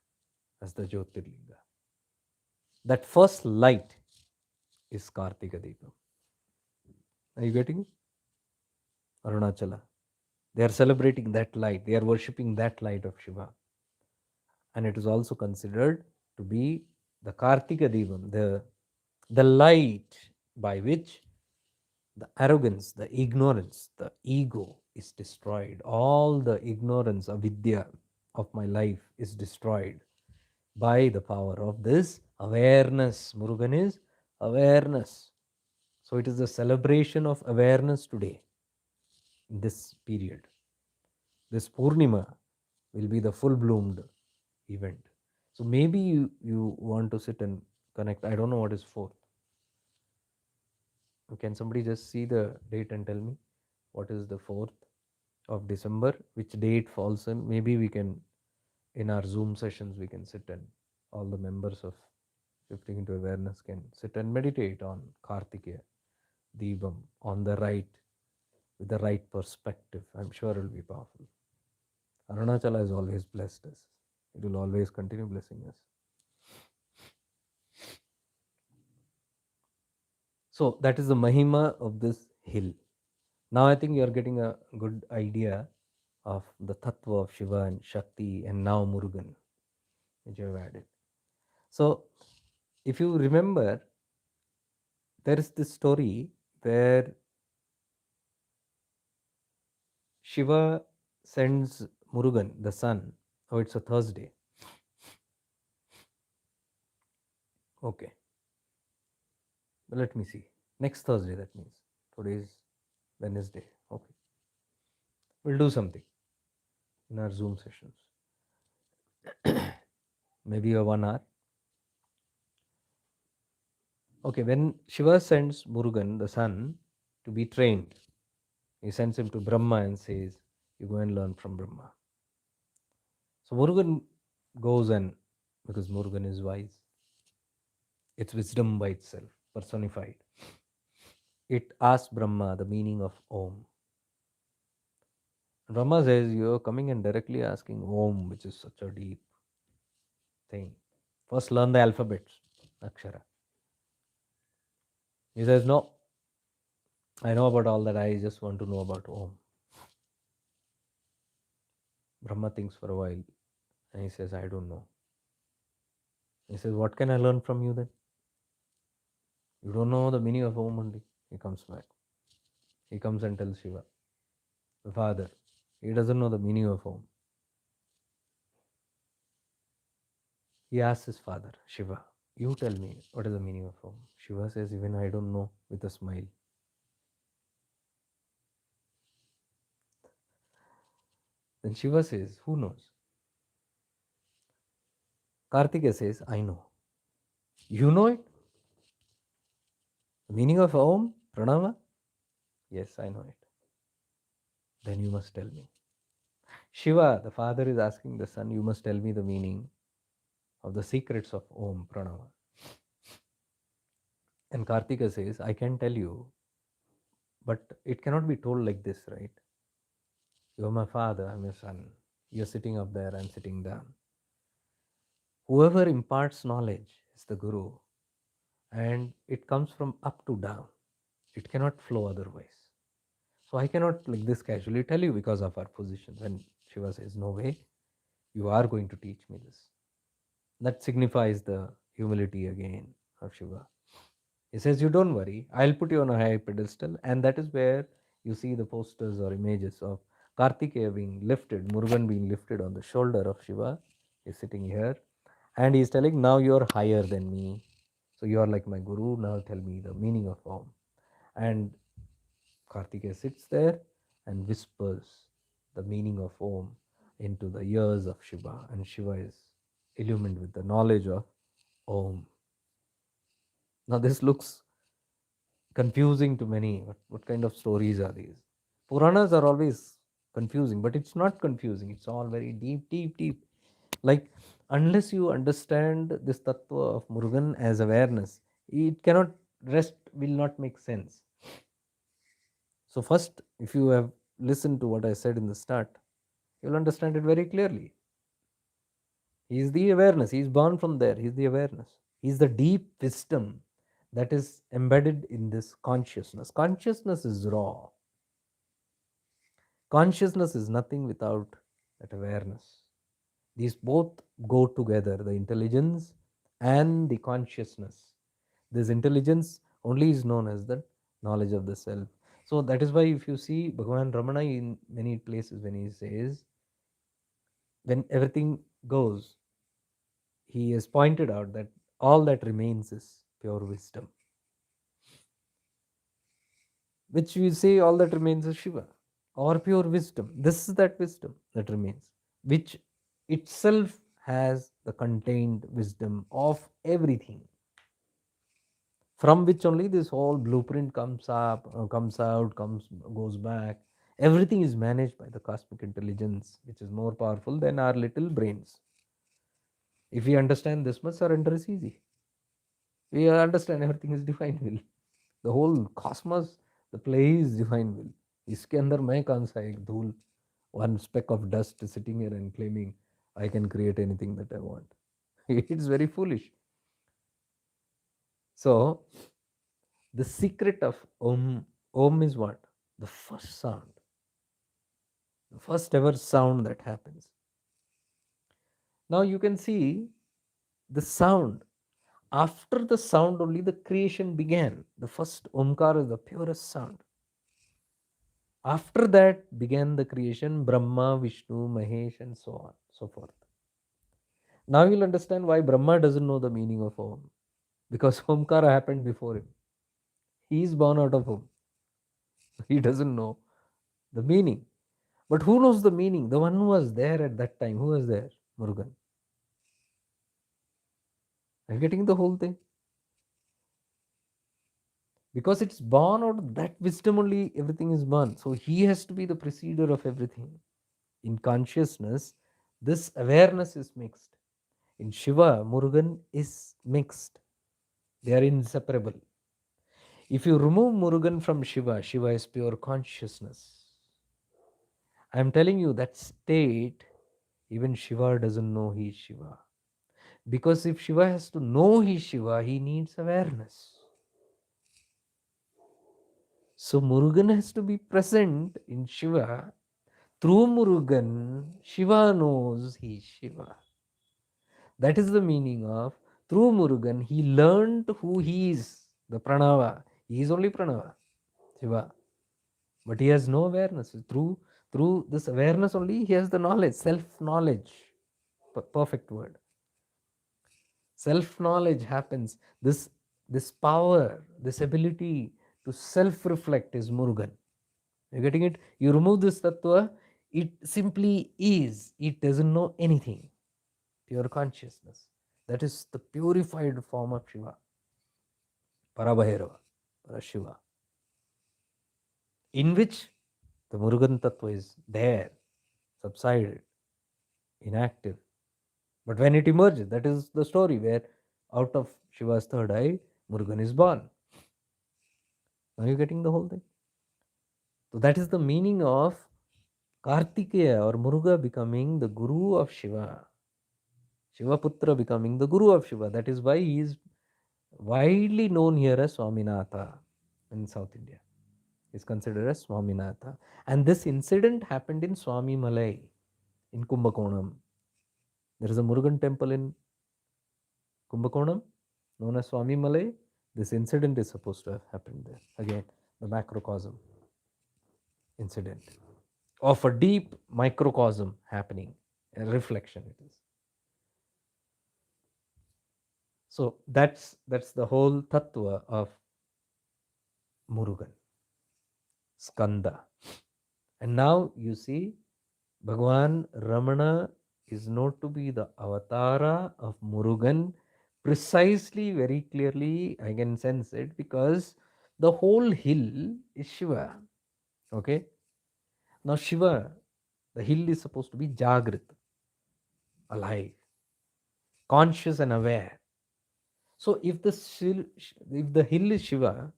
as the Jyotirlinga. That first light is Kartika Deepam. Are you getting it? Arunachala. They are celebrating that light. They are worshipping that light of Shiva. And it is also considered to be the Kartika Deepam, the light by which The arrogance, the ignorance, the ego is destroyed. All the ignorance, avidya of my life is destroyed by the power of this awareness. Murugan is awareness. So it is the celebration of awareness today, in this period. This Purnima will be the full bloomed event. So maybe you want to sit and connect. I don't know what is fourth. Can somebody just see the date and tell me what is the 4th of December, which date falls in? Maybe we can, in our Zoom sessions, we can sit and all the members of Shifting into Awareness can sit and meditate on Kartikeya, Deepam, on the right, with the right perspective. I'm sure it will be powerful. Arunachala has always blessed us. It will always continue blessing us. So that is the Mahima of this hill. Now I think you are getting a good idea of the Tatwa of Shiva and Shakti and now Murugan, which you have added. So if you remember, there is this story where Shiva sends Murugan, the sun. Oh, it's a Thursday. Okay. Let me see. Next Thursday, that means. Today is Wednesday. Okay. We'll do something in our Zoom sessions. Maybe a 1 hour. Okay, when Shiva sends Murugan, the sun, to be trained, he sends him to Brahma and says, you go and learn from Brahma. So Murugan goes, and because Murugan is wise, it's wisdom by itself, personified. It asks Brahma the meaning of Om. Brahma says, you're coming and directly asking Om, which is such a deep thing. First learn the alphabets, Akshara. He says, no, I know about all that, I just want to know about Om. Brahma thinks for a while and he says, I don't know. He says, what can I learn from you then? You don't know the meaning of Om only. He comes back. He comes and tells Shiva, the father, he doesn't know the meaning of Om. He asks his father, Shiva, you tell me what is the meaning of Om. Shiva says, even I don't know, with a smile. Then Shiva says, who knows? Kartikeya says, I know. You know it? The meaning of Om, Pranava? Yes, I know it. Then you must tell me. Shiva, the father, is asking the son, you must tell me the meaning of the secrets of Om, Pranava. And Kartikeya says, I can tell you, but it cannot be told like this, right? You're my father, I'm your son. You're sitting up there, I'm sitting down. Whoever imparts knowledge is the Guru, and it comes from up to down. It cannot flow otherwise. So I cannot like this casually tell you because of our positions. And Shiva says, no way, you are going to teach me this. That signifies the humility again of Shiva. He says, you don't worry, I'll put you on a high pedestal. And that is where you see the posters or images of Kartikeya being lifted, Murugan being lifted on the shoulder of Shiva. He's sitting here and he's telling, now you're higher than me. So you're like my Guru, now tell me the meaning of Om. And Kartikeya sits there and whispers the meaning of Om into the ears of Shiva, and Shiva is illumined with the knowledge of Om. Now, this looks confusing to many. What kind of stories are these? Puranas are always confusing, but it's not confusing. It's all very deep, deep, deep. Like, unless you understand this tattva of Murugan as awareness, it cannot, rest will not make sense. So, first, if you have listened to what I said in the start, you'll understand it very clearly. He is the awareness. He is born from there. He is the awareness. He is the deep wisdom that is embedded in this consciousness. Consciousness is raw. Consciousness is nothing without that awareness. These both go together, the intelligence and the consciousness. This intelligence only is known as the knowledge of the self. So that is why if you see Bhagavan Ramana in many places, when he says, when everything goes, he has pointed out that all that remains is pure wisdom, which we say all that remains is Shiva or pure wisdom. This is that wisdom that remains, which itself has the contained wisdom of everything, from which only this whole blueprint comes up, comes out, comes, goes back. Everything is managed by the cosmic intelligence, which is more powerful than our little brains. If we understand this much, surrender is easy. We understand everything is divine will. The whole cosmos, the play is divine will. इसके अंदर मैं कौन सा एक धूल, one speck of dust sitting here and claiming I can create anything that I want. It's very foolish. So the secret of Om is what? The first sound, the first ever sound that happens. Now you can see the sound. After the sound only the creation began. The first Omkar is the purest sound. After that began the creation, Brahma, Vishnu, Mahesh, and so on, so forth. Now you'll understand why Brahma doesn't know the meaning of Om. Because Omkara happened before him. He is born out of Om. He doesn't know the meaning. But who knows the meaning? The one who was there at that time. Who was there? Murugan. Are you getting the whole thing? Because it's born out of that wisdom only, everything is born. So he has to be the preceder of everything. In consciousness, this awareness is mixed. In Shiva, Murugan is mixed. They are inseparable. If you remove Murugan from Shiva, Shiva is pure consciousness. I am telling you that state, even Shiva doesn't know he is Shiva. Because if Shiva has to know he is Shiva, he needs awareness. So Murugan has to be present in Shiva. Through Murugan, Shiva knows he is Shiva. That is the meaning of through Murugan, he learned who he is, the Pranava. He is only Pranava, Shiva. But he has no awareness. Through this awareness only, he has the knowledge, self-knowledge. Perfect word. Self-knowledge happens. This power, this ability to self-reflect is Murugan. You're getting it? You remove this Tatwa, it simply is. It doesn't know anything. Pure consciousness. That is the purified form of Shiva. Parabhairava, Parashiva. In which the Murugan Tattva is there, subsided, inactive. But when it emerges, that is the story where out of Shiva's third eye, Murugan is born. Now you're getting the whole thing. So that is the meaning of Kartikeya or Muruga becoming the guru of Shiva. Shivaputra becoming the guru of Shiva. That is why he is widely known here as Swaminatha in South India. He is considered as Swaminatha. And this incident happened in Swami Malai in Kumbakonam. There is a Murugan temple in Kumbakonam known as Swami Malai. This incident is supposed to have happened there. Again, the macrocosm incident of a deep microcosm happening, a reflection it is. So that's the whole tattva of Murugan, Skanda. And now you see Bhagavan Ramana is known to be the avatara of Murugan. Precisely, very clearly, I can sense it because the whole hill is Shiva. Okay. Now Shiva, the hill is supposed to be Jagrit, alive, conscious and aware. So if the hill is Shiva,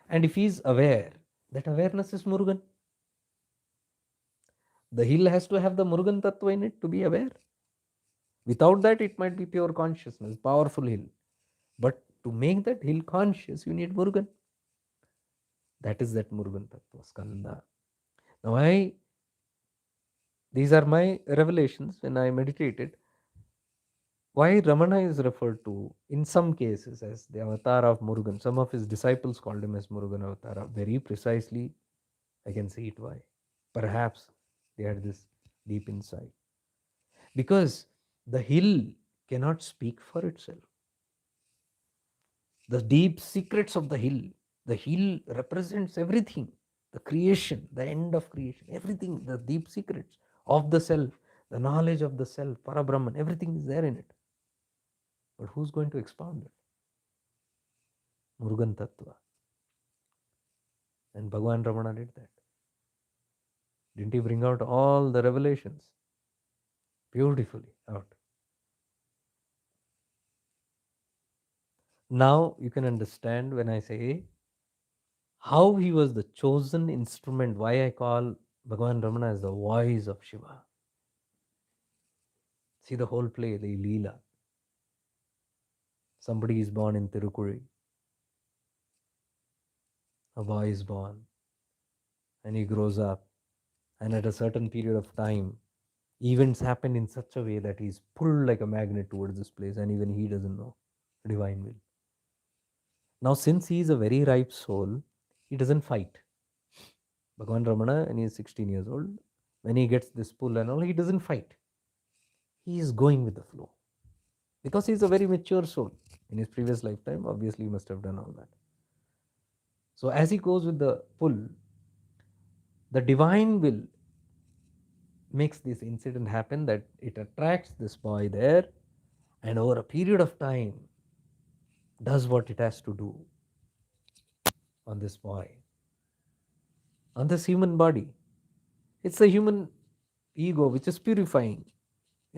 and if he is aware, that awareness is Murugan. The hill has to have the Murugan Tattva in it to be aware. Without that, it might be pure consciousness, powerful hill. But to make that hill conscious, you need Murugan. That is that Murugan Tattva, Skanda. Now these are my revelations when I meditated. Why Ramana is referred to in some cases as the avatar of Murugan. Some of his disciples called him as Murugan Avatara. Very precisely, I can see it why. Perhaps they had this deep insight. Because the hill cannot speak for itself. The deep secrets of the hill represents everything. The creation, the end of creation, everything, the deep secrets of the self, the knowledge of the self, Parabrahman, everything is there in it. But who's going to expound it? Murugan Tatwa. And Bhagavan Ramana did that. Didn't he bring out all the revelations beautifully out? Now you can understand when I say how he was the chosen instrument, why I call Bhagavan Ramana as the voice of Shiva. See the whole play, the Leela. Somebody is born in Tirukuri, a boy is born, and he grows up, and at a certain period of time, events happen in such a way that he's pulled like a magnet towards this place, and even he doesn't know. Divine will. Now, since he is a very ripe soul, he doesn't fight. Bhagavan Ramana, and he is 16 years old, when he gets this pull and all, he doesn't fight. He is going with the flow. Because he is a very mature soul. In his previous lifetime, obviously, he must have done all that. So, as he goes with the pull, the divine will makes this incident happen that it attracts this boy there, and over a period of time does what it has to do on this boy, on this human body. It's the human ego which is purifying.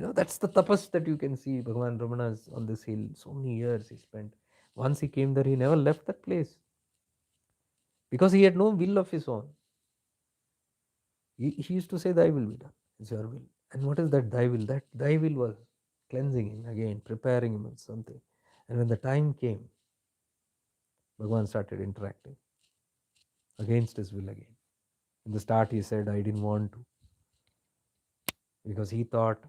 That's the tapas that you can see. Bhagavan Ramana's on this hill. So many years he spent. Once he came there, he never left that place because he had no will of his own. He used to say, "Thy will be done. It's your will." And what is that thy will? That thy will was cleansing him again, preparing him with something. And when the time came, Bhagavan started interacting against his will again. In the start, he said, "I didn't want to," because he thought,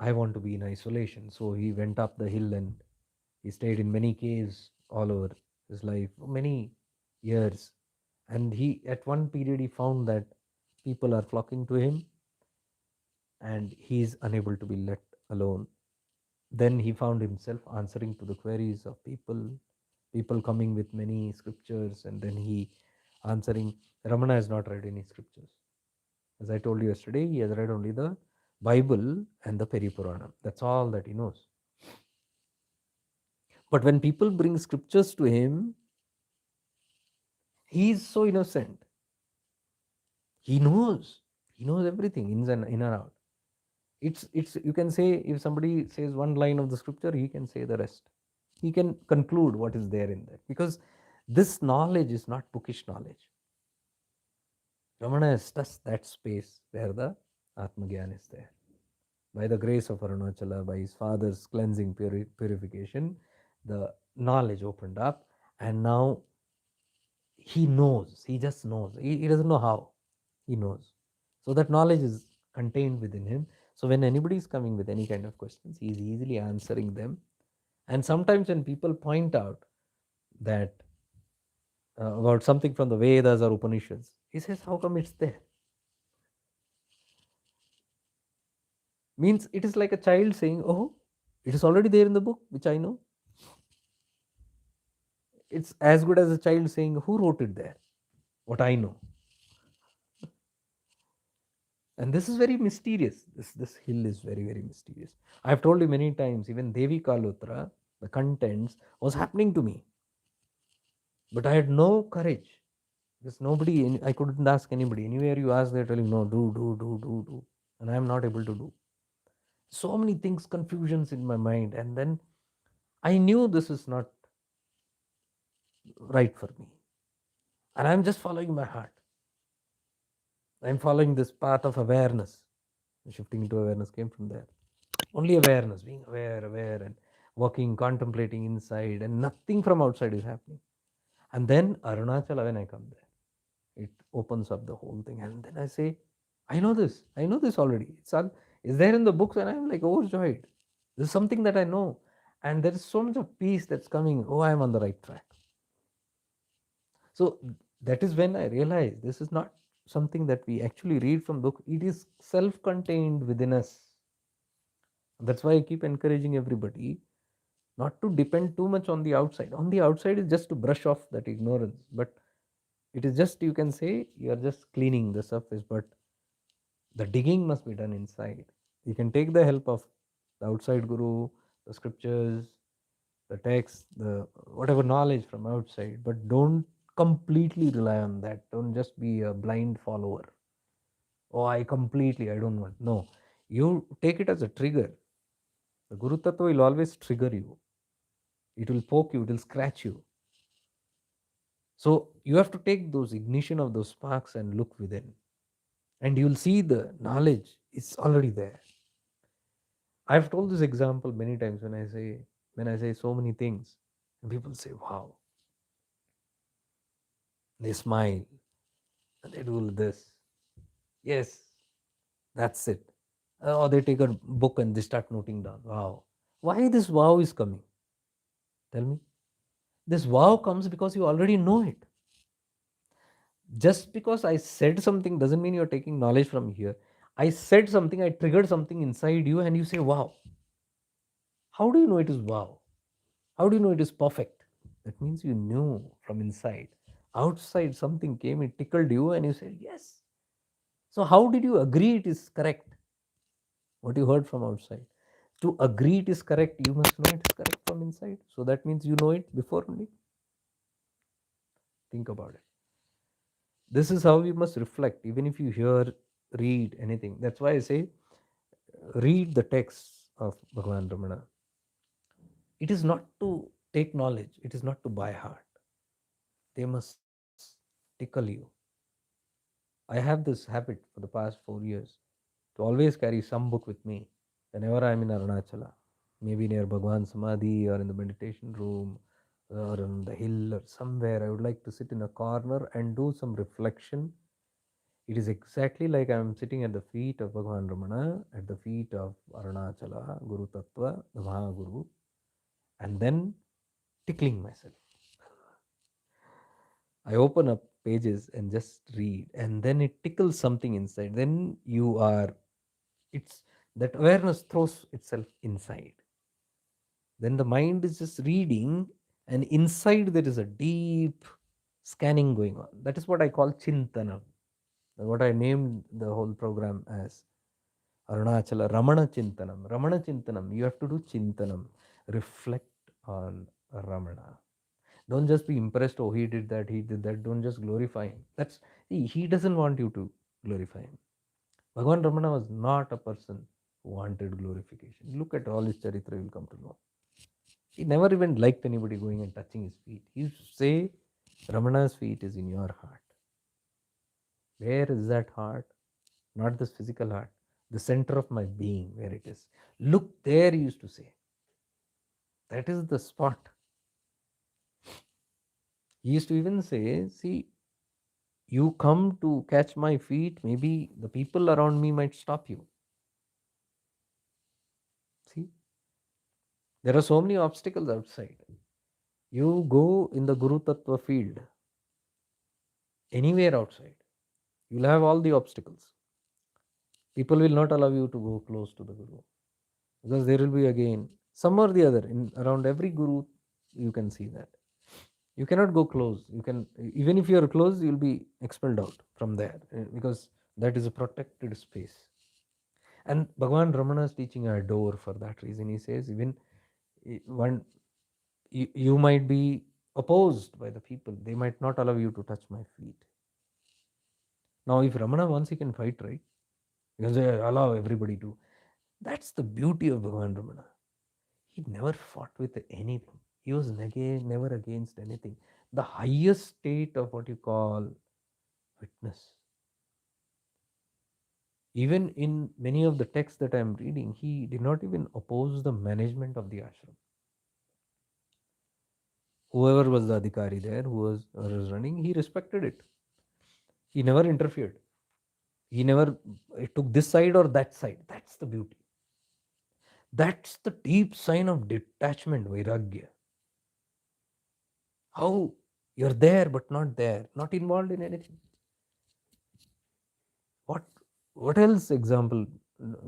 "I want to be in isolation." So he went up the hill and he stayed in many caves all over his life for many years. And at one period, he found that people are flocking to him and he is unable to be let alone. Then he found himself answering to the queries of people coming with many scriptures, and then he answering. Ramana has not read any scriptures. As I told you yesterday, he has read only the Bible and the Peripuranam. That's all that he knows. But when people bring scriptures to him, he is so innocent. He knows. He knows everything in and out. It's you can say, if somebody says one line of the scripture, he can say the rest. He can conclude what is there in that, because this knowledge is not bookish knowledge. Ramana has touched that space where the Atmagyan is there. By the grace of Arunachala, by his father's cleansing purification, the knowledge opened up, and now he knows. He just knows. He doesn't know how. He knows. So that knowledge is contained within him. So when anybody is coming with any kind of questions, he is easily answering them. And sometimes when people point out that about something from the Vedas or Upanishads, he says, "How come it's there?" Means it is like a child saying, "Oh, it is already there in the book, which I know." It's as good as a child saying, "Who wrote it there? What I know." And this is very mysterious. This hill is very, very mysterious. I've told you many times, even Devi Kalotra, the contents was happening to me. But I had no courage. Because I couldn't ask anybody. Anywhere you ask, they're telling, "No, do. And I'm not able to do. So many things, confusions in my mind. And then I knew this is not right for me. And I'm just following my heart. I'm following this path of awareness. Shifting into awareness came from there. Only awareness, being aware, and walking, contemplating inside, and nothing from outside is happening. And then Arunachala, when I come there, it opens up the whole thing. And then I say, I know this already. It's there in the books, and I'm like overjoyed. This is something that I know. And there is so much of peace that's coming. Oh, I'm on the right track. So that is when I realized this is not something that we actually read from book. It is self-contained within us. That's why I keep encouraging everybody not to depend too much on the outside. On the outside is just to brush off that ignorance, but it is just, you can say, you are just cleaning the surface, but the digging must be done inside. You can take the help of the outside guru, the scriptures, the text, the whatever knowledge from outside, but don't completely rely on that. Don't just be a blind follower. Oh, I don't want. No, you take it as a trigger. The Guru Tattva will always trigger you. It will poke you, it will scratch you. So you have to take those ignition of those sparks and look within. And you'll see the knowledge is already there. I've told this example many times when I say so many things, and people say, wow, they smile and they do this. Yes, that's it. Or they take a book and they start noting down. Wow. Why this wow is coming? Tell me. This wow comes because you already know it. Just because I said something doesn't mean you're taking knowledge from here. I said something, I triggered something inside you, and you say, wow. How do you know it is wow? How do you know it is perfect? That means you knew from inside. Outside, something came, it tickled you, and you said, yes. So, how did you agree it is correct? What you heard from outside. To agree it is correct, you must know it is correct from inside. So, that means you know it before only. Think about it. This is how we must reflect, even if you hear, read anything. That's why I say, read the texts of Bhagavan Ramana. It is not to take knowledge, it is not to buy heart. They must tickle you. I have this habit for the past 4 years to always carry some book with me whenever I'm in Arunachala, maybe near Bhagwan Samadhi or in the meditation room or on the hill or somewhere. I would like to sit in a corner and do some reflection. It is exactly like I'm sitting at the feet of Bhagavan Ramana, at the feet of Arunachala, Guru Tatwa, the Mahaguru, and then tickling myself. I open up pages and just read, and then it tickles something inside. Then it's that awareness throws itself inside. Then the mind is just reading, and inside there is a deep scanning going on. That is what I call Chintana, what I named the whole program as. Arunachala Ramana Chintanam. Ramana Chintanam. You have to do Chintanam. Reflect on Ramana. Don't just be impressed. Oh, he did that. He did that. Don't just glorify him. He doesn't want you to glorify him. Bhagavan Ramana was not a person who wanted glorification. Look at all his charitra, you will come to know. He never even liked anybody going and touching his feet. He used to say, Ramana's feet is in your heart. Where is that heart? Not this physical heart, the center of my being, where it is. Look there, he used to say. That is the spot. He used to even say, see, you come to catch my feet, maybe the people around me might stop you. See, there are so many obstacles outside. You go in the Guru Tattva field, anywhere outside, you'll have all the obstacles. People will not allow you to go close to the Guru because there will be again some or the other in around every Guru. You can see that you cannot go close. You can, even if you are close, you'll be expelled out from there because that is a protected space. And Bhagavan Ramana's teaching I adore for that reason. He says even one you might be opposed by the people, they might not allow you to touch my feet. Now if Ramana wants, he can fight, right? Because they allow everybody to. That's the beauty of Bhagavan Ramana. He never fought with anything. He was never against anything. The highest state of what you call witness. Even in many of the texts that I am reading, he did not even oppose the management of the ashram. Whoever was the adhikari there, who was running, he respected it. He never interfered. He never took this side or that side. That's the beauty. That's the deep sign of detachment, Vairagya. How you're there but not there, not involved in anything. What what else example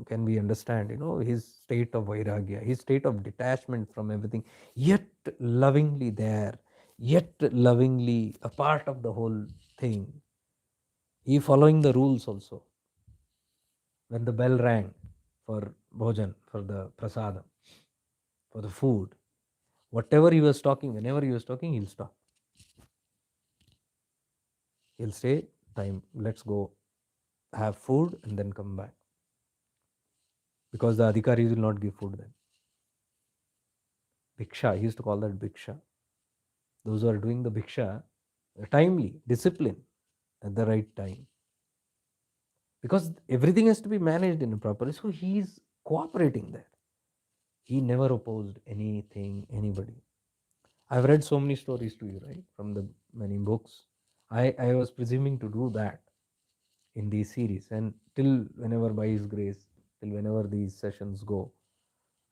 can we understand? His state of Vairagya, his state of detachment from everything, yet lovingly there, yet lovingly a part of the whole thing. He following the rules also. When the bell rang for bhojan, for the prasadam, for the food, whatever he was talking, whenever he was talking, he'll stop. He'll say, time, let's go have food and then come back. Because the adhikaris will not give food then. Bhiksha, he used to call that bhiksha. Those who are doing the bhiksha, timely, discipline at the right time. Because everything has to be managed in a proper. So he is cooperating there. He never opposed anything, anybody. I've read so many stories to you, right? From the many books. I was presuming to do that in these series. And till whenever by His grace, till whenever these sessions go,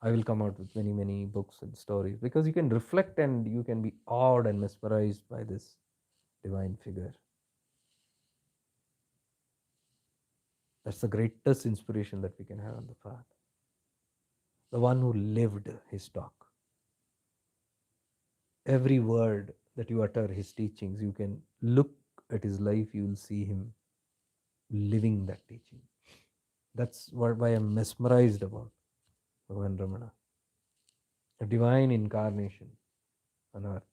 I will come out with many, many books and stories, because you can reflect and you can be awed and mesmerized by this divine figure. That's the greatest inspiration that we can have on the path. The one who lived his talk. Every word that you utter, his teachings, you can look at his life, you will see him living that teaching. That's why I'm mesmerized about Bhagavan Ramana. A divine incarnation on earth,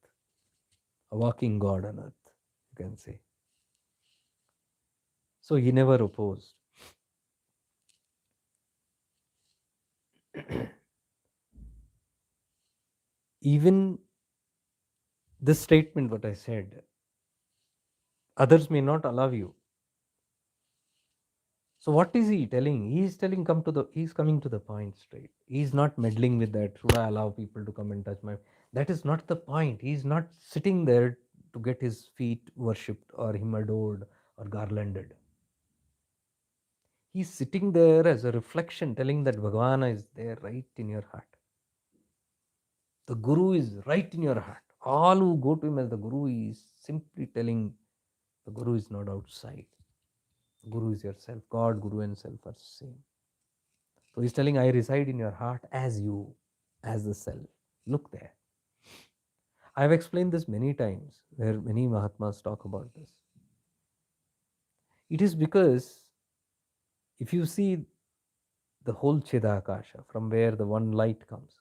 a walking God on earth, you can say. So he never opposed. Even this statement, what I said, others may not allow you. So what is he telling? He's telling he's coming to the point straight. He's not meddling with that. Should I allow people to come and touch my? That is not the point. He's not sitting there to get his feet worshipped or him adored or garlanded. He's sitting there as a reflection, telling that Bhagavana is there right in your heart. The Guru is right in your heart. All who go to him as the Guru is simply telling the Guru is not outside. The Guru is yourself. God, Guru, and self are same. So he's telling, I reside in your heart as you, as the self. Look there. I've explained this many times where many Mahatmas talk about this. It is because if you see the whole Chidakasha from where the one light comes,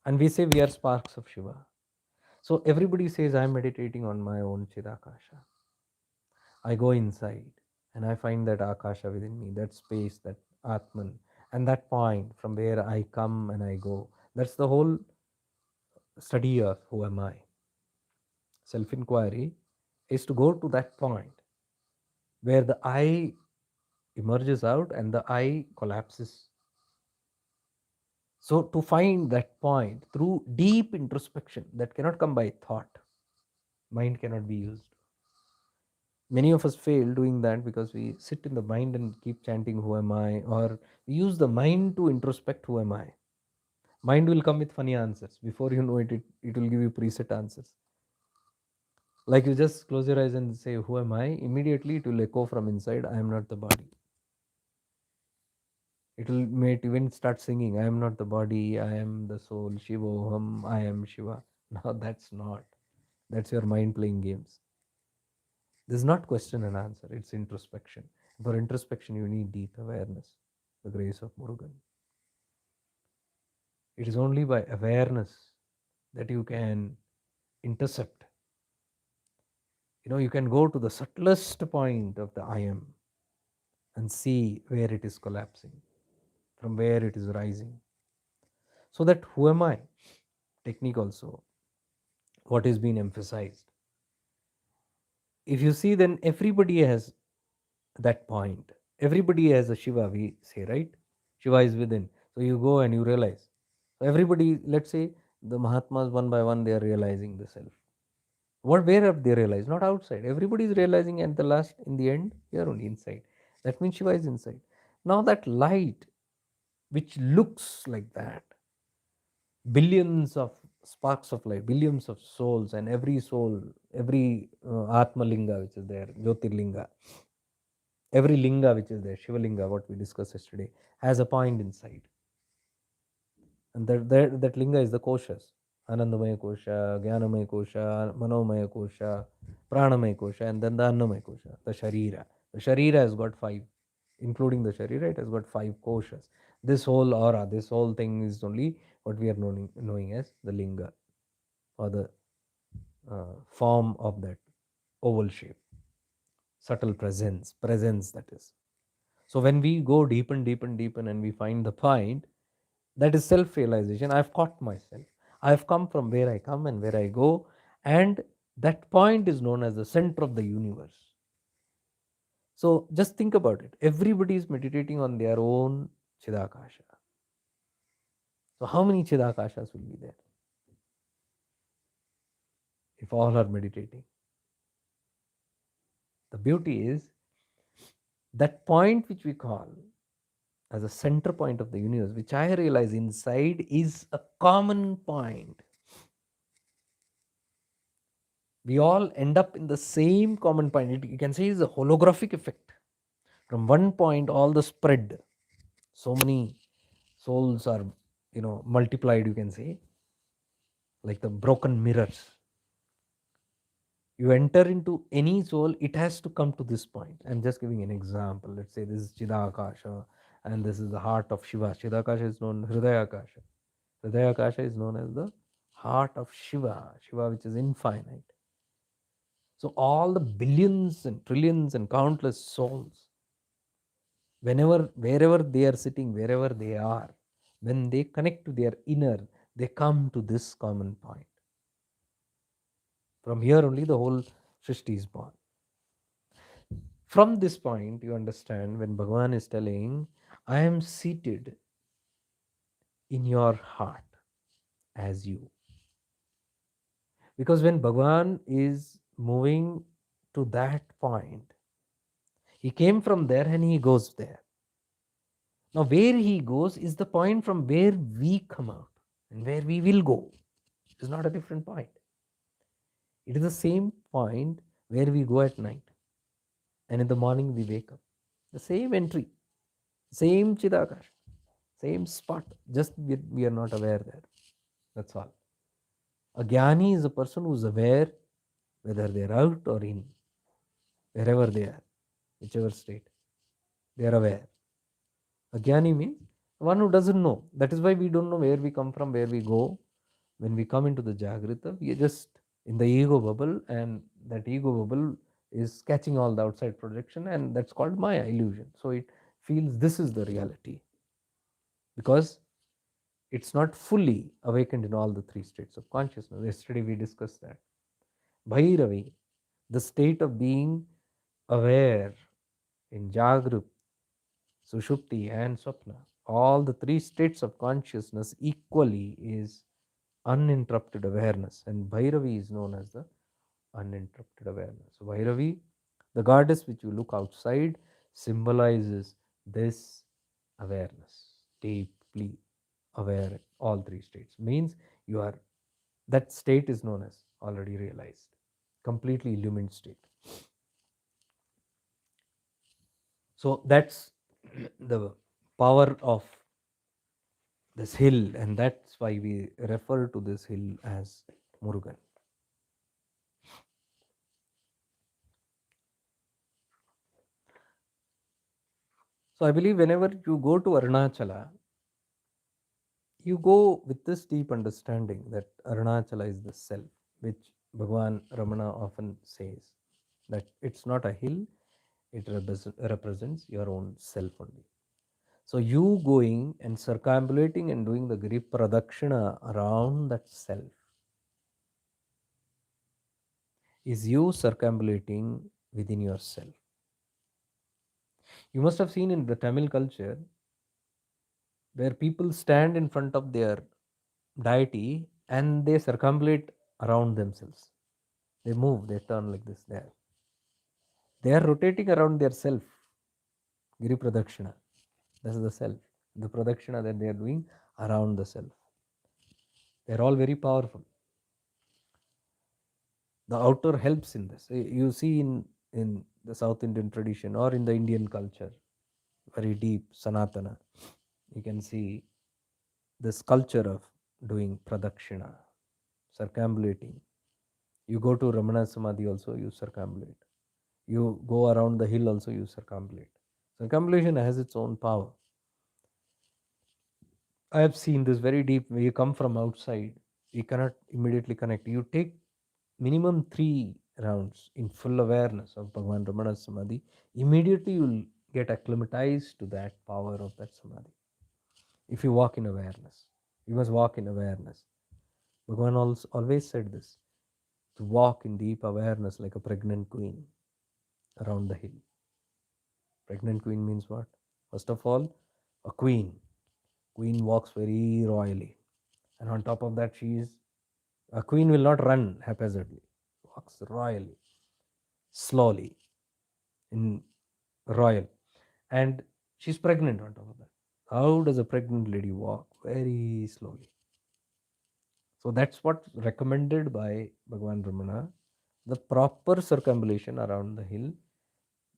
and we say we are sparks of Shiva. So everybody says, I'm meditating on my own Chidakasha. I go inside and I find that Akasha within me, that space, that Atman, and that point from where I come and I go. That's the whole study of who am I. Self inquiry is to go to that point where the I emerges out and the I collapses. So, to find that point through deep introspection that cannot come by thought, mind cannot be used. Many of us fail doing that because we sit in the mind and keep chanting, who am I? Or we use the mind to introspect, who am I? Mind will come with funny answers. Before you know it, it will give you preset answers. Like you just close your eyes and say, who am I? Immediately it will echo from inside, I am not the body. It will make even start singing, I am not the body, I am the soul, Shivoham, I am Shiva. Now that's not. That's your mind playing games. This is not question and answer, it's introspection. For introspection, you need deep awareness, the grace of Murugan. It is only by awareness that you can intercept. You can go to the subtlest point of the I am and see where it is collapsing, from where it is rising. So that who am I? Technique also, what is being emphasized. If you see, then everybody has that point. Everybody has a Shiva, we say, right? Shiva is within. So you go and you realize. So everybody, let's say the Mahatmas one by one, they are realizing the self. Where have they realized? Not outside. Everybody is realizing at the last, in the end, you are only inside. That means Shiva is inside. Now that light which looks like that. Billions of sparks of light, billions of souls, and every soul, every Atma Linga which is there, Jyotirlinga, every Linga which is there, Shiva Linga, what we discussed yesterday, has a point inside. And that Linga is the koshas. Anandamaya kosha, Jnanamaya kosha, Manomaya kosha, Pranamaya kosha, and then the Annamaya kosha, the Sharira. The Sharira has got five, including the Sharira, it has got five koshas. This whole aura, this whole thing is only what we are knowing as the Linga, or the form of that oval shape, subtle presence that is. So when we go deepen, and we find the point, that is self realization. I've caught myself. I've come from where I come and where I go, and that point is known as the center of the universe. So just think about it. Everybody is meditating on their own Chidakasha. So how many Chidakashas will be there if all are meditating? The beauty is that point which we call as a center point of the universe, which I realize inside is a common point. We all end up in the same common point. You can say it's a holographic effect. From one point, all the spread. So many souls are, multiplied, you can say, like the broken mirrors. You enter into any soul, it has to come to this point. I'm just giving an example. Let's say this is Chidakasha, and this is the heart of Shiva. Chidakasha is known Hridayakasha. Hridayakasha is known as the heart of Shiva, Shiva which is infinite. So all the billions and trillions and countless souls, wherever they are sitting, wherever they are, when they connect to their inner, they come to this common point. From here only the whole Srishti is born. From this point, you understand when Bhagavan is telling, I am seated in your heart as you. Because when Bhagavan is moving to that point, he came from there and he goes there. Now, where he goes is the point from where we come out and where we will go. It is not a different point. It is the same point where we go at night and in the morning we wake up. The same entry, same Chidakash, same spot, just we are not aware there. That's all. A Jnani is a person who is aware whether they are out or in, wherever they are, whichever state, they are aware. A Jnani means one who doesn't know. That is why we don't know where we come from, where we go. When we come into the Jagrita, we are just in the ego bubble, and that ego bubble is catching all the outside projection, and that's called Maya, illusion. So it feels this is the reality because it's not fully awakened in all the three states of consciousness. Yesterday we discussed that. Bhairavi, the state of being aware in Jagrut, Sushupti, and Swapna, all the three states of consciousness equally is uninterrupted awareness, and Bhairavi is known as the uninterrupted awareness. So Bhairavi, the goddess which you look outside, symbolizes this awareness, deeply aware, all three states. Means you are, that state is known as already realized, completely illumined state. So that's the power of this hill, and that's why we refer to this hill as Murugan. So I believe whenever you go to Arunachala, you go with this deep understanding that Arunachala is the self, which Bhagavan Ramana often says that it's not a hill, it represents your own self only. So you going and circumambulating and doing the Giri Pradakshina around that self is you circumambulating within yourself. You must have seen in the Tamil culture where people stand in front of their deity and they circumambulate around themselves. They move, they turn like this. They are rotating around their self. Giri Pradakshina. This is the self. the pradakshina that they are doing around the self. They're all very powerful. The outer helps in this. You see in the South Indian tradition or in the Indian culture, very deep Sanatana, you can see this culture of doing pradakshina, circumambulating. You go to Ramana Samadhi also, you circumambulate. You go around the hill also, you circumambulate. Circumambulation has its own power. I have seen this very deep. When you come from outside, you cannot immediately connect. You take minimum 3 rounds in full awareness of Bhagavan Ramana Samadhi. Immediately you will get acclimatized to that power of that Samadhi. If you walk in awareness, you must walk in awareness. Bhagavan always said this, to walk in deep awareness like a pregnant queen around the hill. Pregnant queen means what? First of all, a queen. Queen walks very royally. And on top of that, a queen will not run haphazardly. Walks royally, slowly, in royal. And she's pregnant on top of that. How does a pregnant lady walk? Very slowly. So that's what recommended by Bhagavan Ramana. The proper circumambulation around the hill.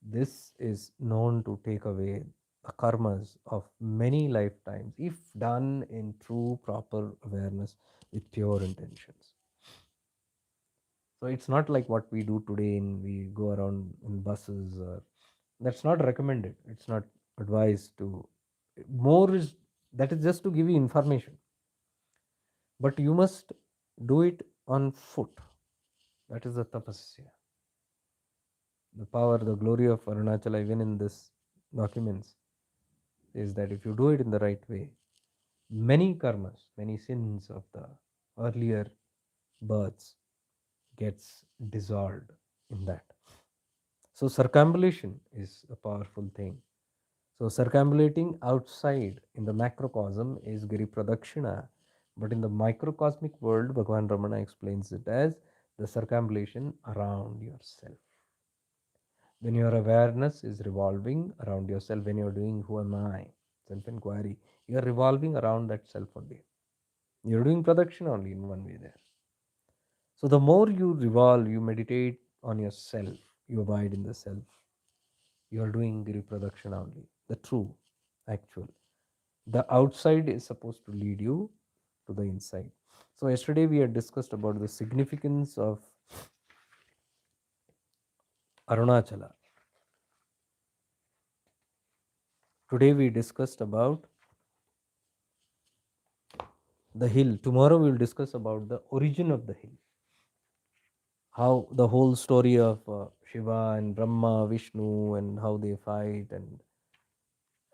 This is known to take away the karmas of many lifetimes if done in true proper awareness with pure intentions. So it's not like what we do today in we go around in buses or that's not recommended. It's not advised to more is that is just to give you information. But you must do it on foot. That is the tapasya. The power, the glory of Arunachala, even in this documents, is that if you do it in the right way, many karmas, many sins of the earlier births gets dissolved in that. So circumambulation is a powerful thing. So circumambulating outside in the macrocosm is Giri Pradakshina, but in the microcosmic world, Bhagavan Ramana explains it as the circumambulation around yourself. When your awareness is revolving around yourself, when you're doing who am I, self-inquiry, you're revolving around that self only. You're doing production only in one way there. So the more you revolve, you meditate on yourself, you abide in the self, you are doing reproduction only, the true, actual. The outside is supposed to lead you to the inside. So yesterday we had discussed about the significance of Arunachala. Today we discussed about the hill. Tomorrow we will discuss about the origin of the hill. How the whole story of Shiva and Brahma, Vishnu, and how they fight, and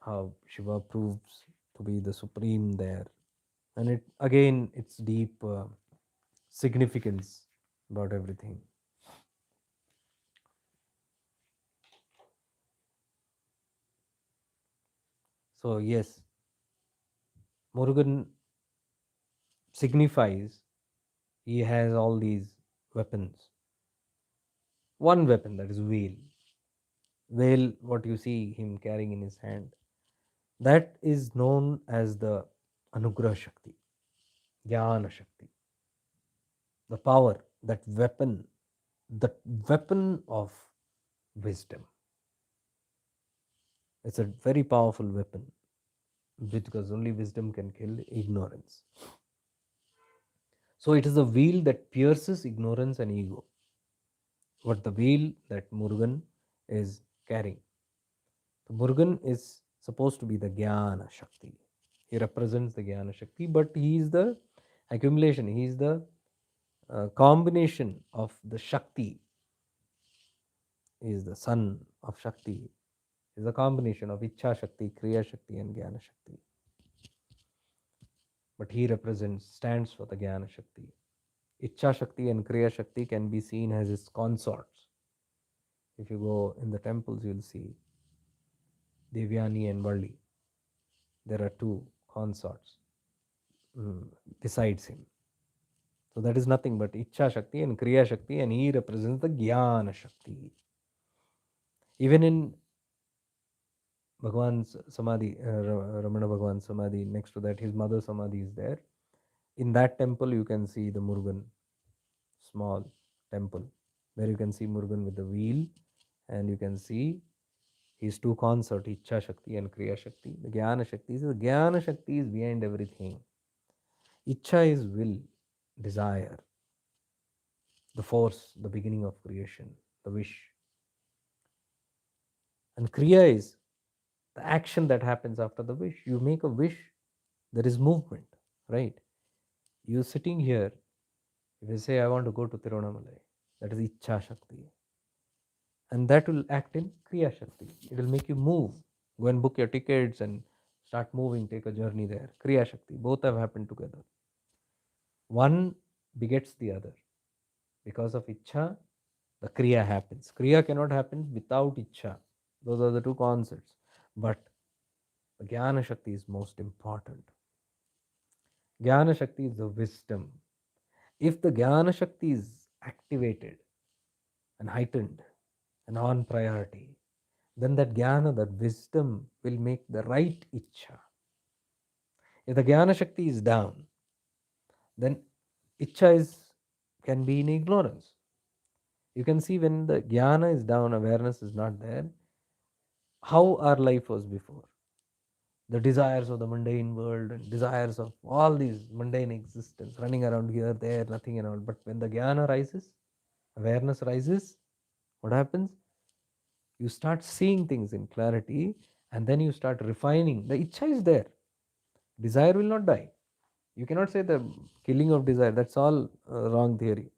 how Shiva proves to be the supreme there. And it again, it's deep significance about everything. So yes, Murugan signifies he has all these weapons. One weapon, that is veil. Veil, what you see him carrying in his hand, that is known as the Anugrah Shakti, Jnana Shakti, the power, that weapon of wisdom. It's a very powerful weapon because only wisdom can kill ignorance. So it is a veil that pierces ignorance and ego. What the veil that Murugan is carrying. So Murugan is supposed to be the Jnana Shakti. He represents the Jnana Shakti, but he is the accumulation, he is the combination of the Shakti. He is the son of Shakti. He is a combination of Ichha Shakti, Kriya Shakti, and Jnana Shakti. But he stands for the Jnana Shakti. Ichha Shakti and Kriya Shakti can be seen as his consorts. If you go in the temples, you will see Devyani and Valli. There are two consorts besides him. So that is nothing but Ichha Shakti and Kriya Shakti, and he represents the Jnana Shakti. Even in Bhagavan's Samadhi, Ramana Bhagavan Samadhi, next to that, his mother Samadhi is there. In that temple, you can see the Murugan, small temple, where you can see Murugan with the wheel, and you can see his two consort, Ichha Shakti and Kriya Shakti. The Jnana Shakti, so the Jnana Shakti is behind everything. Ichha is will, desire, the force, the beginning of creation, the wish. And Kriya is the action that happens after the wish. You make a wish, there is movement, right? You sitting here, if you say, I want to go to Tiruvannamalai, that is Ichha Shakti. And that will act in Kriya Shakti. It will make you move. Go and book your tickets and start moving, take a journey there. Kriya Shakti. Both have happened together. One begets the other. Because of Ichha, the Kriya happens. Kriya cannot happen without Ichha. Those are the two concepts. But the Jnana Shakti is most important. Jnana Shakti is the wisdom. If the Jnana Shakti is activated and heightened and on priority, then that Jnana, that wisdom will make the right Ichha. If the Jnana Shakti is down, then Ichha can be in ignorance. You can see when the Jnana is down, awareness is not there, how our life was before. The desires of the mundane world and desires of all these mundane existence running around here, there, nothing and all. But when the Jnana rises, awareness rises, what happens? You start seeing things in clarity, and then you start refining. The Ichha is there. Desire will not die. You cannot say the killing of desire. That's all wrong theory.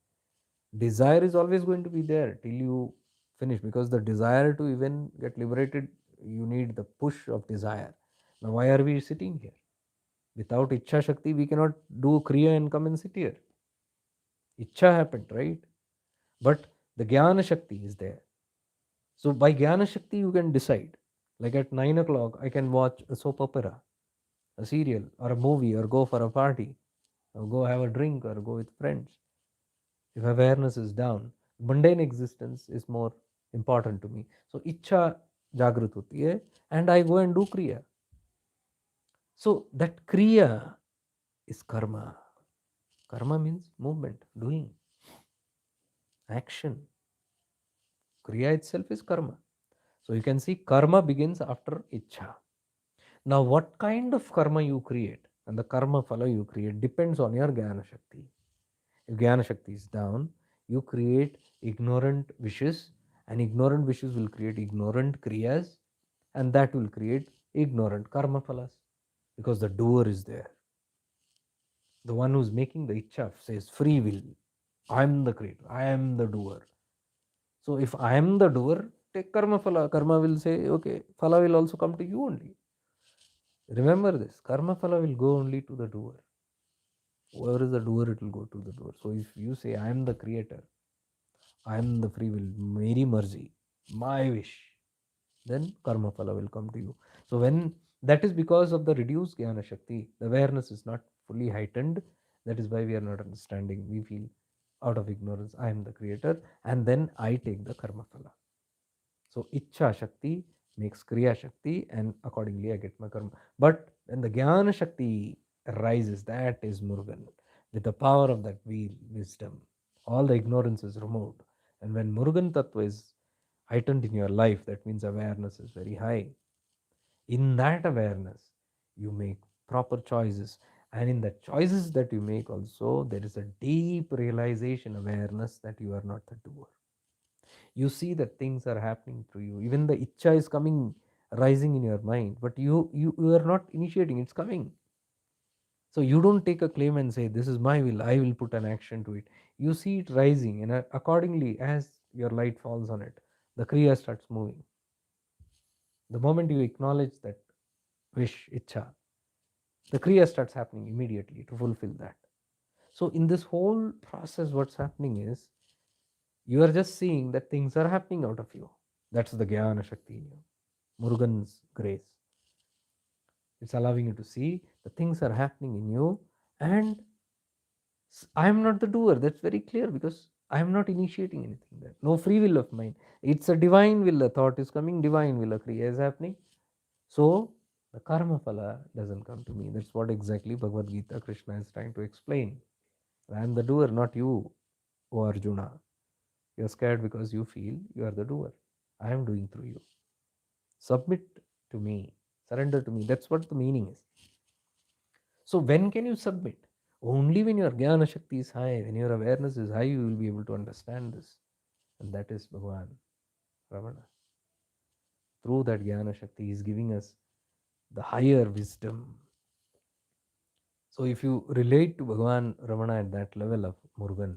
Desire is always going to be there till you finish, because the desire to even get liberated, you need the push of desire. Now, why are we sitting here? Without Ichha Shakti, we cannot do Kriya and come and sit here. Ichha happened, right? But the Jnana Shakti is there. So, by Jnana Shakti, you can decide. Like at 9 o'clock, I can watch a soap opera, a serial, or a movie, or go for a party, or go have a drink, or go with friends. If awareness is down, mundane existence is more important to me. So Ichha Jagrat hoti hai, and I go and do Kriya. So that Kriya is karma. Karma means movement, doing, action. Kriya itself is karma. So you can see karma begins after Ichha. Now, what kind of karma you create and the karma phala you create depends on your Jnana Shakti. If Jnana Shakti is down, you create ignorant wishes, and ignorant wishes will create ignorant kriyas, and that will create ignorant karma phalas, because the doer is there. The one who's making the ichha says free will. I am the creator, I am the doer. So if I am the doer, take karma phala. Karma will say, okay, phala will also come to you only. Remember this, karma phala will go only to the doer. Whoever is the doer, it will go to the doer. So if you say, I am the creator, I am the free will, Meri Marzi, my wish, then karma phala will come to you. So when that is because of the reduced jnana shakti, the awareness is not fully heightened. That is why we are not understanding. We feel out of ignorance, I am the creator, and then I take the karma phala. So Ichha Shakti makes Kriya Shakti, and accordingly I get my karma. But when the Jnana Shakti rises, that is Murugan. With the power of that wheel, wisdom, all the ignorance is removed. And when Murugan Tatwa is heightened in your life, that means awareness is very high. In that awareness, you make proper choices. And in the choices that you make, also, there is a deep realization, awareness that you are not the doer. You see that things are happening to you, even the ichha is coming, rising in your mind, but you are not initiating, it's coming. So you don't take a claim and say, this is my will, I will put an action to it. You see it rising, and accordingly, as your light falls on it, the kriya starts moving. The moment you acknowledge that wish, ichha, the kriya starts happening immediately to fulfill that. So in this whole process, what's happening is, you are just seeing that things are happening out of you. That's the Jnana Shakti in you. Murugan's grace. It's allowing you to see the things are happening in you, and I am not the doer. That's very clear, because I am not initiating anything there. No free will of mine. It's a divine will. A thought is coming, divine will. A kriya is happening. So the karma phala doesn't come to me. That's what exactly Bhagavad Gita Krishna is trying to explain. I am the doer, not you, O Arjuna. You're scared because you feel you are the doer. I am doing through you. Submit to me, surrender to me. That's what the meaning is. So when can you submit? Only when your Jnana Shakti is high, when your awareness is high, you will be able to understand this. And that is Bhagavan Ramana. Through that Jnana Shakti, he is giving us the higher wisdom. So if you relate to Bhagavan Ramana at that level of Murugan,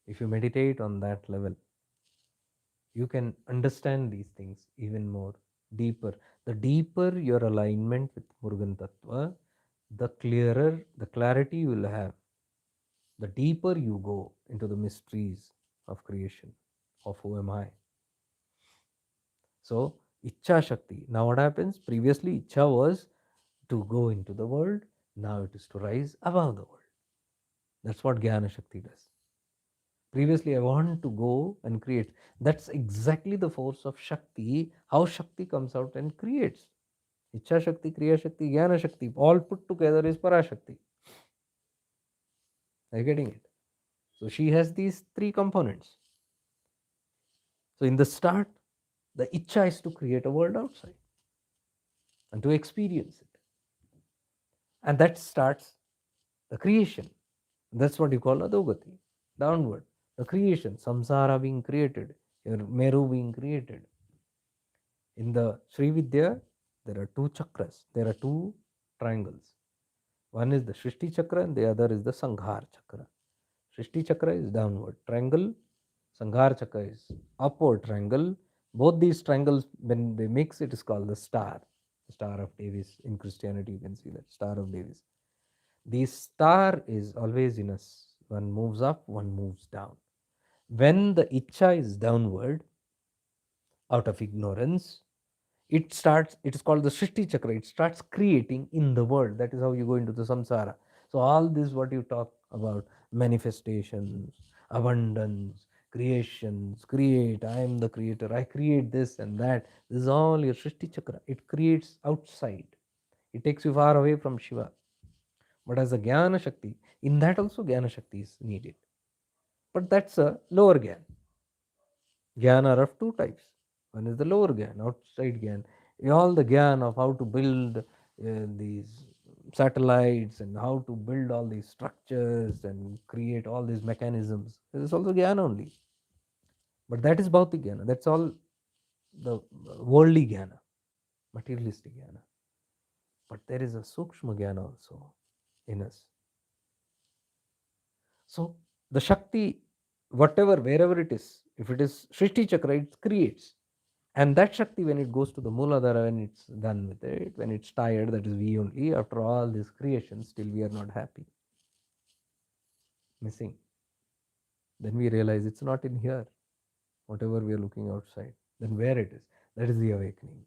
if you meditate on that level, you can understand these things even more deeper. The deeper your alignment with Murugan Tattva, the clearer the clarity you will have, the deeper you go into the mysteries of creation, of who am I. So, Icha Shakti. Now, what happens? Previously, Icha was to go into the world, now it is to rise above the world. That's what Jnana Shakti does. Previously, I want to go and create. That's exactly the force of Shakti, how Shakti comes out and creates. Icha Shakti, Kriya Shakti, Jnana Shakti, all put together is Parashakti. Are you getting it? So she has these three components. So in the start, the Icha is to create a world outside and to experience it. And that starts the creation. That's what you call Adogati, downward. The creation, samsara being created, your Meru being created. In the Sri Vidya, there are two chakras, there are two triangles. One is the Shrishti chakra and the other is the Sanghar chakra. Shrishti chakra is downward triangle, Sanghar chakra is upward triangle. Both these triangles, when they mix, it is called the Star of Davis. In Christianity, you can see that Star of Davis. The star is always in us. One moves up, one moves down. When the Icha is downward, out of ignorance, it is called the Srishti Chakra. It starts creating in the world. That is how you go into the samsara. So, all this, what you talk about, manifestations, abundance, creations, create, I am the creator, I create this and that. This is all your Srishti Chakra. It creates outside. It takes you far away from Shiva. But as a Jnana Shakti, in that also Jnana Shakti is needed. But that's a lower Jnana. Jnana are of two types. One is the lower Jnana, outside Jnana. All the Jnana of how to build these satellites and how to build all these structures and create all these mechanisms. This is also Jnana only. But that is Bhautik Jnana. That's all the worldly Jnana, materialistic Jnana. But there is a Sukshma Jnana also in us. So the Shakti, whatever, wherever it is, if it is Srishti Chakra, it creates. And that Shakti, when it goes to the Mooladhara, when it's done with it, when it's tired, that is we only, after all this creation, still we are not happy. Missing. Then we realize it's not in here, whatever we are looking outside. Then where it is, that is the awakening.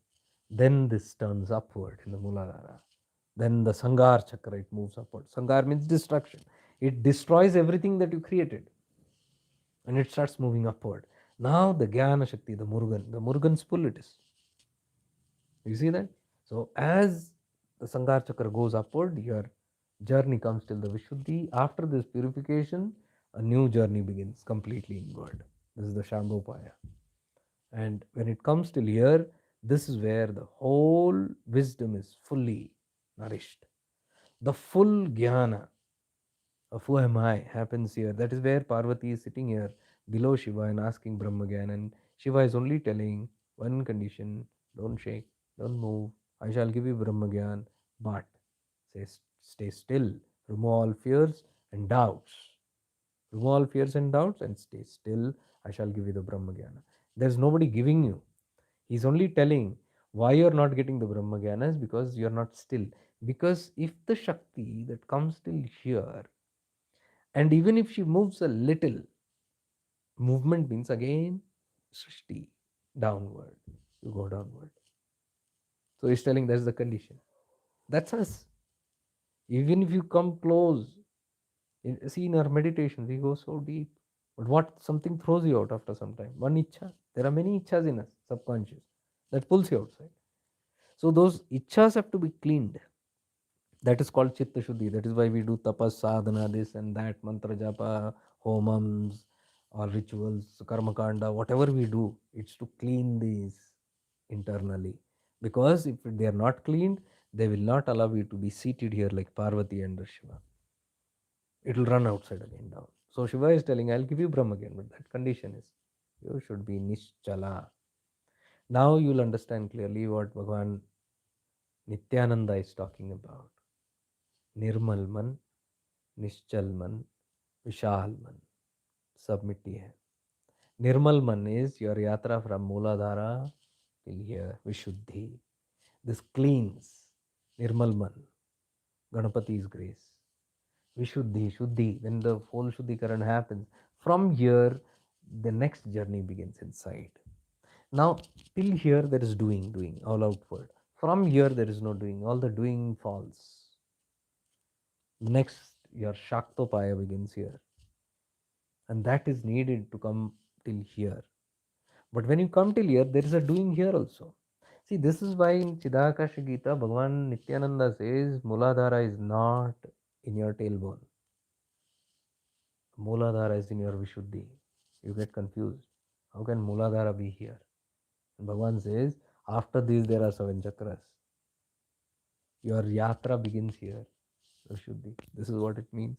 Then this turns upward in the Mooladhara. Then the Sanghar Chakra, it moves upward. Sanghar means destruction. It destroys everything that you created. And it starts moving upward. Now the Jnana Shakti, the Murugan's pull it is. You see that? So as the Sanghar Chakra goes upward, your journey comes till the Vishuddhi. After this purification, a new journey begins completely inward. This is the Shambhopaya. And when it comes till here, this is where the whole wisdom is fully nourished. The full Jnana of who am I happens here. That is where Parvati is sitting here below Shiva and asking Brahmagyan. And Shiva is only telling one condition: don't shake, don't move. I shall give you Brahmagyan, but stay still, remove all fears and doubts. Remove all fears and doubts and stay still. I shall give you the Brahmagyana. There's nobody giving you. He's only telling why you're not getting the Brahmagyana is because you're not still. Because if the Shakti that comes till here, and even if she moves a little, movement means again Srishti, downward. You go downward. So he's telling that's the condition. That's us. Even if you come close, see in our meditations, we go so deep. But what something throws you out after some time? One ichha. There are many ichhas in us, subconscious, that pulls you outside. So those ichhas have to be cleaned. That is called chitta shuddhi. That is why we do tapas, sadhana, this and that, mantra japa, homams, or rituals, karma kanda, whatever we do, it's to clean these internally. Because if they are not cleaned, they will not allow you to be seated here like Parvati and Shiva. It will run outside again down. So Shiva is telling, I'll give you Brahma again, but that condition is you should be nischala. Now you will understand clearly what Bhagavan Nityananda is talking about. Nirmal man, निश्चल मन विशाल मन सब मिट्टी है. Nirmal man is your yatra from Mooladhara till here. Vishuddhi. This cleans. Nirmal man. Ganapati's grace. Vishuddhi, Shuddhi. When the whole Shuddhikaran happens, from here the next journey begins inside. Now, till here there is doing, all outward. From here there is no doing. All the doing falls. Next, your Shaktopaya begins here. And that is needed to come till here. But when you come till here, there is a doing here also. See, this is why in Chidakasha Gita, Bhagavan Nityananda says Muladhara is not in your tailbone. Muladhara is in your Vishuddhi. You get confused. How can Muladhara be here? And Bhagavan says, after these there are 7 chakras. Your yatra begins here. Vishuddhi. This is what it means.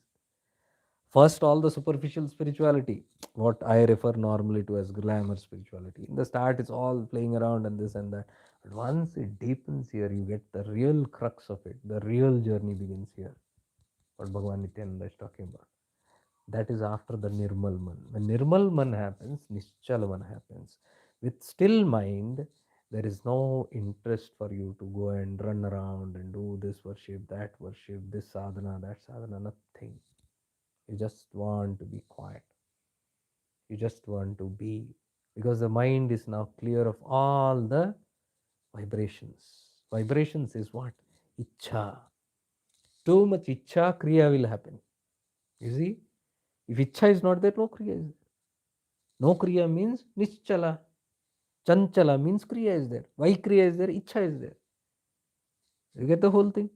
First, all the superficial spirituality, what I refer normally to as glamour spirituality. In the start, it's all playing around and this and that. But once it deepens here, you get the real crux of it. The real journey begins here. What Bhagavan Nityananda is talking about. That is after the Nirmal Man. When Nirmal Man happens, Nischala Man happens. With still mind, there is no interest for you to go and run around and do this worship, this sadhana, that sadhana, nothing. You just want to be quiet. You just want to be. Because the mind is now clear of all the vibrations. Vibrations is what? Ichha. Too much ichha, kriya will happen. You see? If ichha is not there, no kriya is there. No kriya means nischala. Chanchala means kriya is there. Why kriya is there? Ichha is there. You get the whole thing?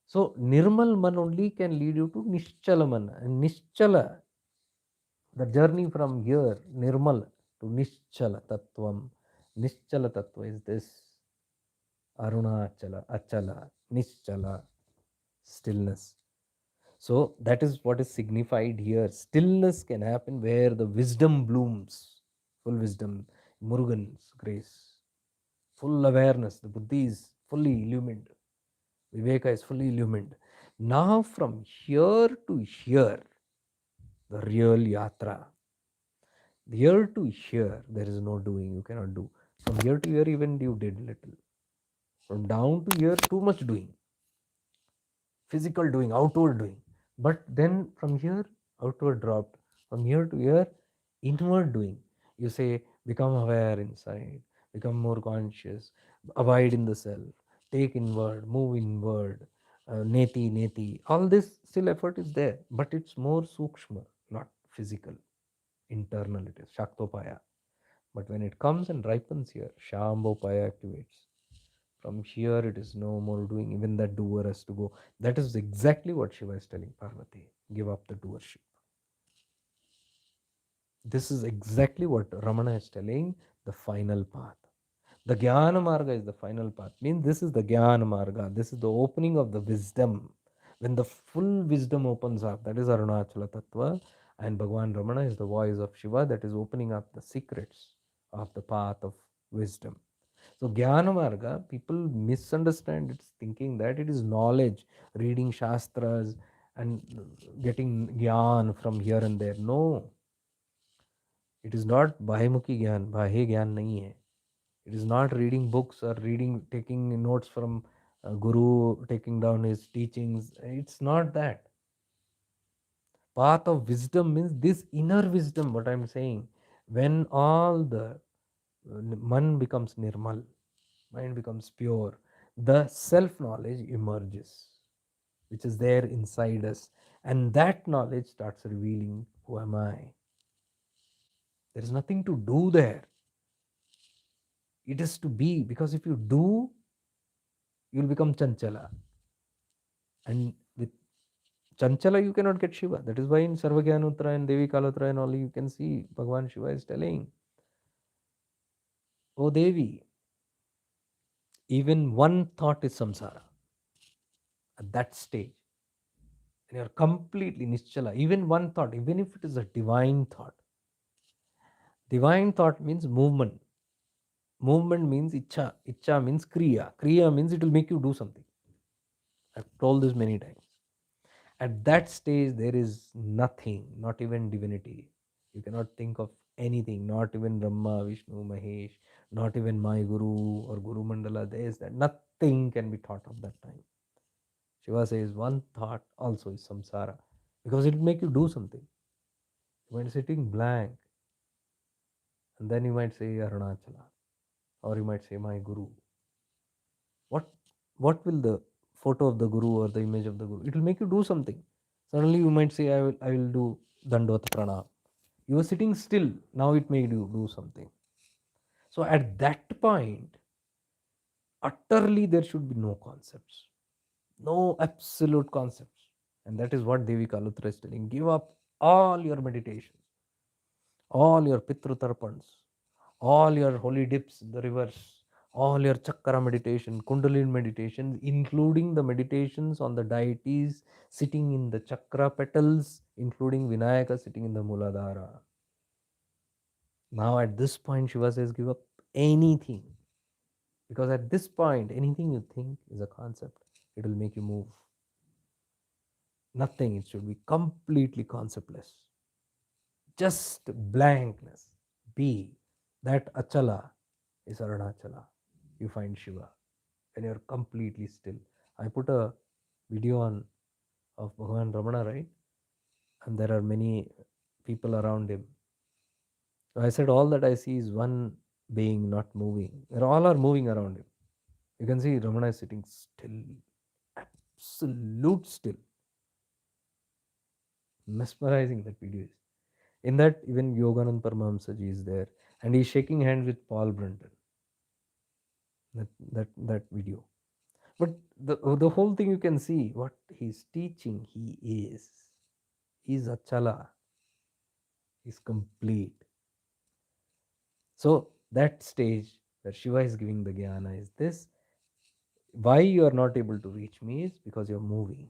So, Nirmal Man only can lead you to Nischala Man. And Nischala, the journey from here, Nirmal, to Nischala Tattvam. Nischala Tattva is this Arunachala, Achala, Nischala, stillness. So, that is what is signified here. Stillness can happen where the wisdom blooms, full wisdom, Murugan's grace, full awareness. The Buddhi is fully illumined, Viveka is fully illumined. Now, from here to here, the real yatra. Here to here, there is no doing. You cannot do. From here to here, even you did little. From down to here, too much doing. Physical doing, outward doing. But then from here, outward dropped. From here to here, inward doing. You say, become aware inside, become more conscious, abide in the self, take inward, move inward, neti, neti. All this still effort is there, but it's more sukshma, not physical. Internal it is, Shaktopaya. But when it comes and ripens here, Shambhopaya activates. From here, it is no more doing. Even that doer has to go. That is exactly what Shiva is telling Parvati. Give up the doership. This is exactly what Ramana is telling, the final path. The Jnana Marga is the final path. Means this is the Jnana Marga. This is the opening of the wisdom. When the full wisdom opens up, that is Arunachala Tatwa. And Bhagavan Ramana is the voice of Shiva that is opening up the secrets of the path of wisdom. So Jnana Marga, people misunderstand it, thinking that it is knowledge, reading Shastras and getting Jnana from here and there. No, it is not Bahimukhi Jnana, Bahe Jnana nahi hai. It is not reading books or reading, taking notes from Guru, taking down his teachings. It's not that. Path of wisdom means this inner wisdom, what I'm saying. When all the man becomes nirmal, mind becomes pure, the self knowledge emerges, which is there inside us. And that knowledge starts revealing, who am I? There is nothing to do there. It is to be, because if you do, you'll become Chanchala. And with Chanchala, you cannot get Shiva. That is why in Sarvagyanutra and Devi Kalotra and all, you can see Bhagavan Shiva is telling, "O Devi, even one thought is samsara." At that stage, and you're completely Nischala, even one thought, even if it is a divine thought means movement. Movement means Icha. Icha means Kriya. Kriya means it will make you do something. I've told this many times. At that stage, there is nothing, not even divinity. You cannot think of anything, not even Brahma, Vishnu, Mahesh, not even my Guru or Guru Mandala. There is that. Nothing can be thought of that time. Shiva says one thought also is samsara, because it will make you do something. You might be sitting blank, and then you might say Arunachala, or you might say my Guru. What will the photo of the Guru or the image of the Guru? It will make you do something. Suddenly you might say, I will do Dandot Pranam. You were sitting still, now it made you do something. So at that point, utterly there should be no concepts, no absolute concepts. And that is what Devi Kalutra is telling. Give up all your meditations, all your Pitrutarpans, all your holy dips in the rivers, all your chakra meditation, kundalini meditation, including the meditations on the deities sitting in the chakra petals, including Vinayaka sitting in the Muladhara. Now at this point, Shiva says, give up anything. Because at this point, anything you think is a concept. It will make you move. Nothing. It should be completely conceptless. Just blankness. Be. That Achala is Arunachala. You find Shiva when you're completely still. I put a video on of Bhagavan Ramana, right? And there are many people around him. So I said, all that I see is one being not moving. They all are moving around him. You can see Ramana is sitting still, absolute still. Mesmerizing that video is. In that, even Yoganand Paramahamsaji is there, and he's shaking hands with Paul Brunton. That video. But the whole thing, you can see what he's teaching. He's Achala. He's complete. So that stage where Shiva is giving the jnana is this. Why you are not able to reach me is because you're moving.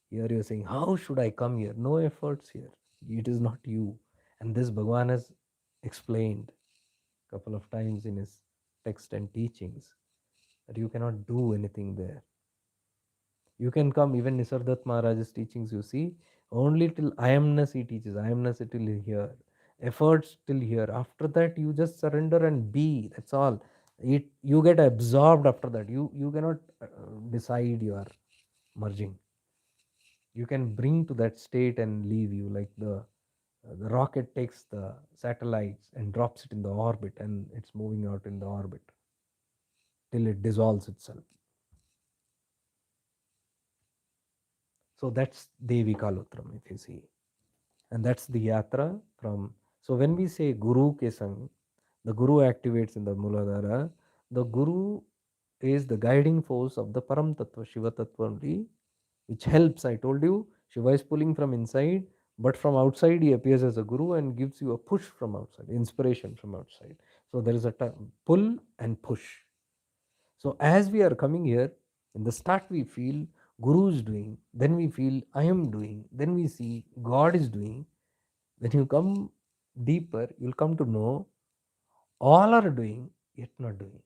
Here you're saying, how should I come here? No efforts here. It is not you. And this Bhagavan has explained a couple of times in his text and teachings that you cannot do anything there. You can come, even Nisardat Maharaj's teachings, you see, only till I amness he teaches. I amness till here. Efforts till here. After that, you just surrender and be. That's all. You get absorbed after that. You cannot decide you are merging. You can bring to that state and leave you, like the rocket takes the satellites and drops it in the orbit, and it's moving out in the orbit till it dissolves itself. So that's Devi Kalotram, if you see. And that's the yatra from. So when we say Guru ke sang, the Guru activates in the Muladhara. The Guru is the guiding force of the Param Tattva, Shiva Tattva only, which helps. I told you, Shiva is pulling from inside, but from outside he appears as a Guru and gives you a push from outside, inspiration from outside. So there is a pull and push. So as we are coming here, in the start we feel Guru is doing, then we feel I am doing, then we see God is doing. When you come deeper, you'll come to know all are doing, yet not doing.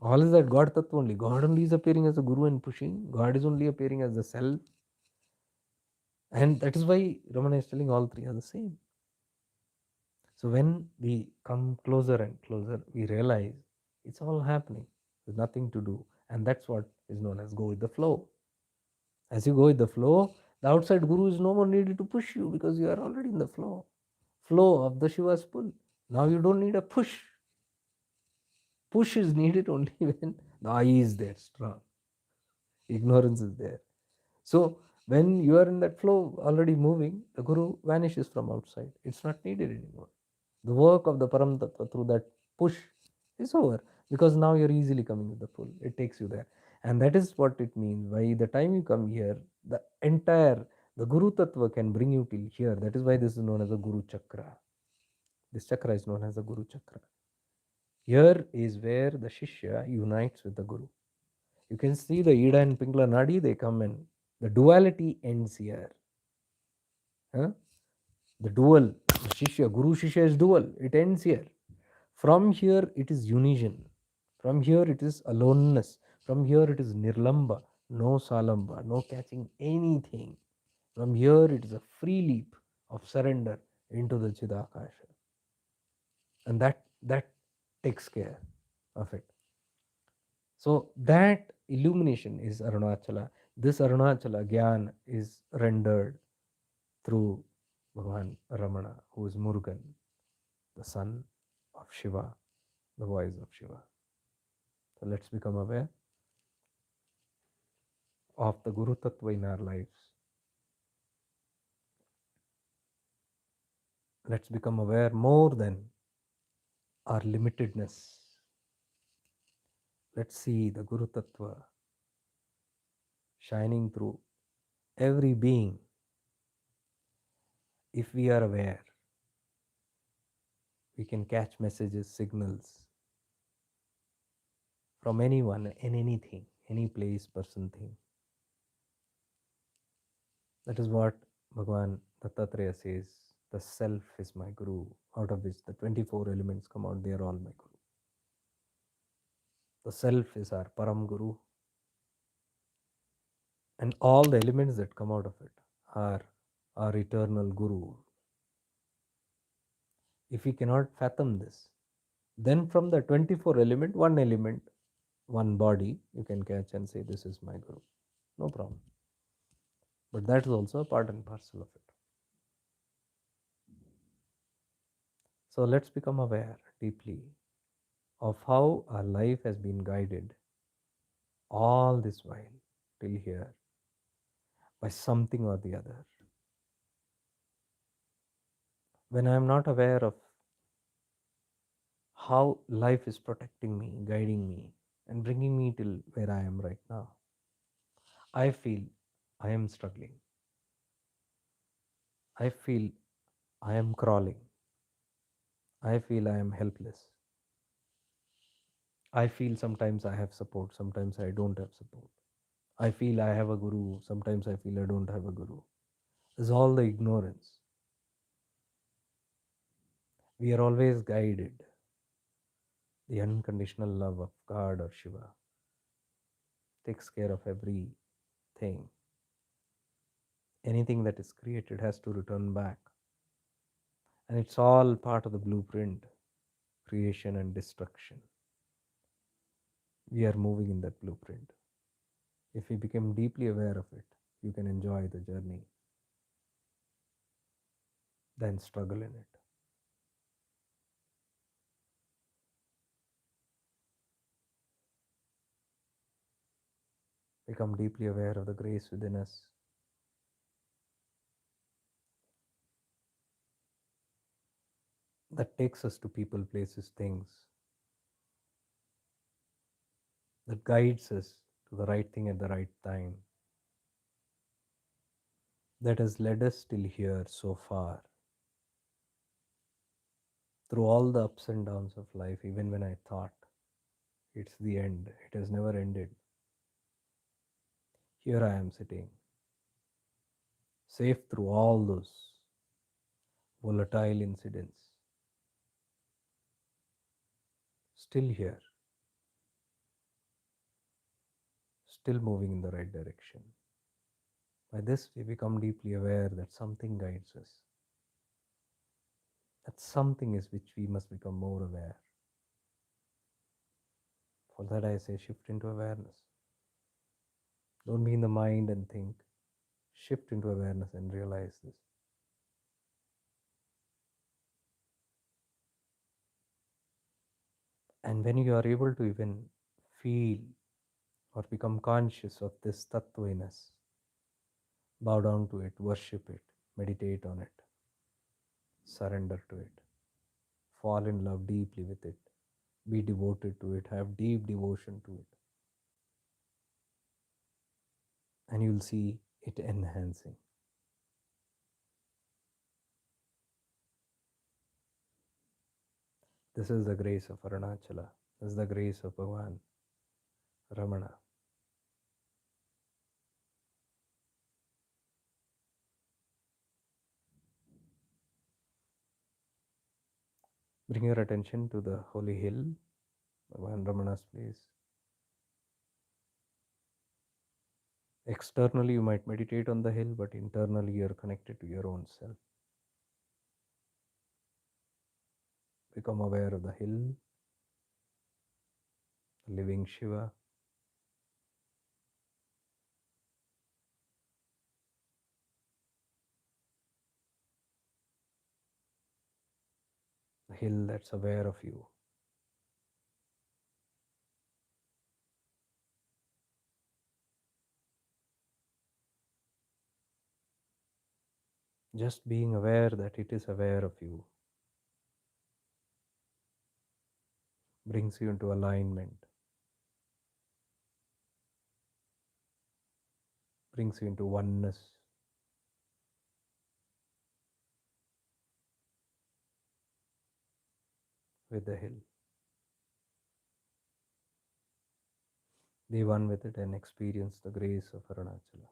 All is that God Tattva only. God only is appearing as a Guru and pushing. God is only appearing as the self. And that is why Ramana is telling all three are the same. So when we come closer and closer, we realize it's all happening. There's nothing to do. And that's what is known as go with the flow. As you go with the flow, the outside Guru is no more needed to push you, because you are already in the flow. Flow of the Shiva's pull. Now you don't need a push. Push is needed only when the I is there strong. Ignorance is there. So when you are in that flow already moving, the Guru vanishes from outside. It's not needed anymore. The work of the Param Tattva through that push It's over, because now you're easily coming with the pull. It takes you there. And that is what it means. By the time you come here, the entire, the Guru Tattva can bring you till here. That is why this is known as a Guru Chakra. This chakra is known as the Guru Chakra. Here is where the Shishya unites with the Guru. You can see the Ida and Pingla Nadi, they come in. The duality ends here. Huh? The dual, the Shishya, Guru Shishya is dual. It ends here. From here, it is union. From here, it is aloneness. From here, it is nirlamba, no salamba, no catching anything. From here, it is a free leap of surrender into the Chidakasha. And that takes care of it. So that illumination is Arunachala. This Arunachala Gyan is rendered through Bhagavan Ramana, who is Murugan, the son of Shiva, the voice of Shiva. So let's become aware of the Guru Tattva in our lives. Let's become aware more than our limitedness. Let's see the Guru Tattva shining through every being. If we are aware, we can catch messages, signals from anyone and anything, any place, person, thing. That is what Bhagavan Dattatreya says. The self is my Guru, out of which the 24 elements come out, they are all my Guru. The self is our Param Guru, and all the elements that come out of it are our eternal Guru. If we cannot fathom this, then from the 24 element, one body, you can catch and say, this is my Guru. No problem. But that is also a part and parcel of it. So let's become aware deeply of how our life has been guided all this while till here by something or the other. When I am not aware of how life is protecting me, guiding me, and bringing me till where I am right now, I feel I am struggling. I feel I am crawling. I feel I am helpless. I feel sometimes I have support, sometimes I don't have support. I feel I have a guru, sometimes I feel I don't have a guru. It's all the ignorance. We are always guided. The unconditional love of God or Shiva takes care of everything. Anything that is created has to return back. And it's all part of the blueprint, creation and destruction. We are moving in that blueprint. If we become deeply aware of it, you can enjoy the journey, then struggle in it. Become deeply aware of the grace within us. That takes us to people, places, things. That guides us to the right thing at the right time. That has led us till here so far. Through all the ups and downs of life, even when I thought it's the end, it has never ended. Here I am sitting, safe through all those volatile incidents. Still here, still moving in the right direction. By this, we become deeply aware that something guides us. That something is which we must become more aware. For that, I say shift into awareness. Don't be in the mind and think. Shift into awareness and realize this. And when you are able to even feel or become conscious of this tattva in us, bow down to it, worship it, meditate on it, surrender to it, fall in love deeply with it, Be devoted to it, have deep devotion to it, and you'll see it enhancing. This is the grace of Arunachala. This is the grace of Bhagavan Ramana. Bring your attention to the holy hill, Bhagavan Ramana's place. Externally, you might meditate on the hill, but internally, you're connected to your own self. Become aware of the hill, the living Shiva. The hill that's aware of you. Just being aware that it is aware of you brings you into alignment, brings you into oneness with the hill. Be one with it and experience the grace of Arunachala.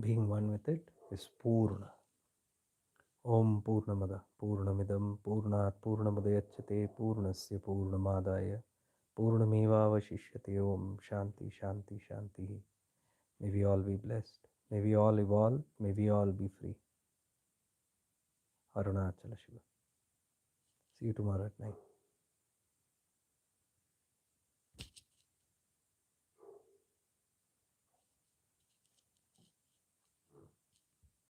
Being one with it is Purna. Om Purnamada Purnamidam Purnat Purnamadayachyate Purnasya Purnamadaya Purnamevavashishyate. Om Shanti Shanti Shanti. May we all be blessed. May we all evolve. May we all be free. Arunachala Shiva. See you tomorrow at night.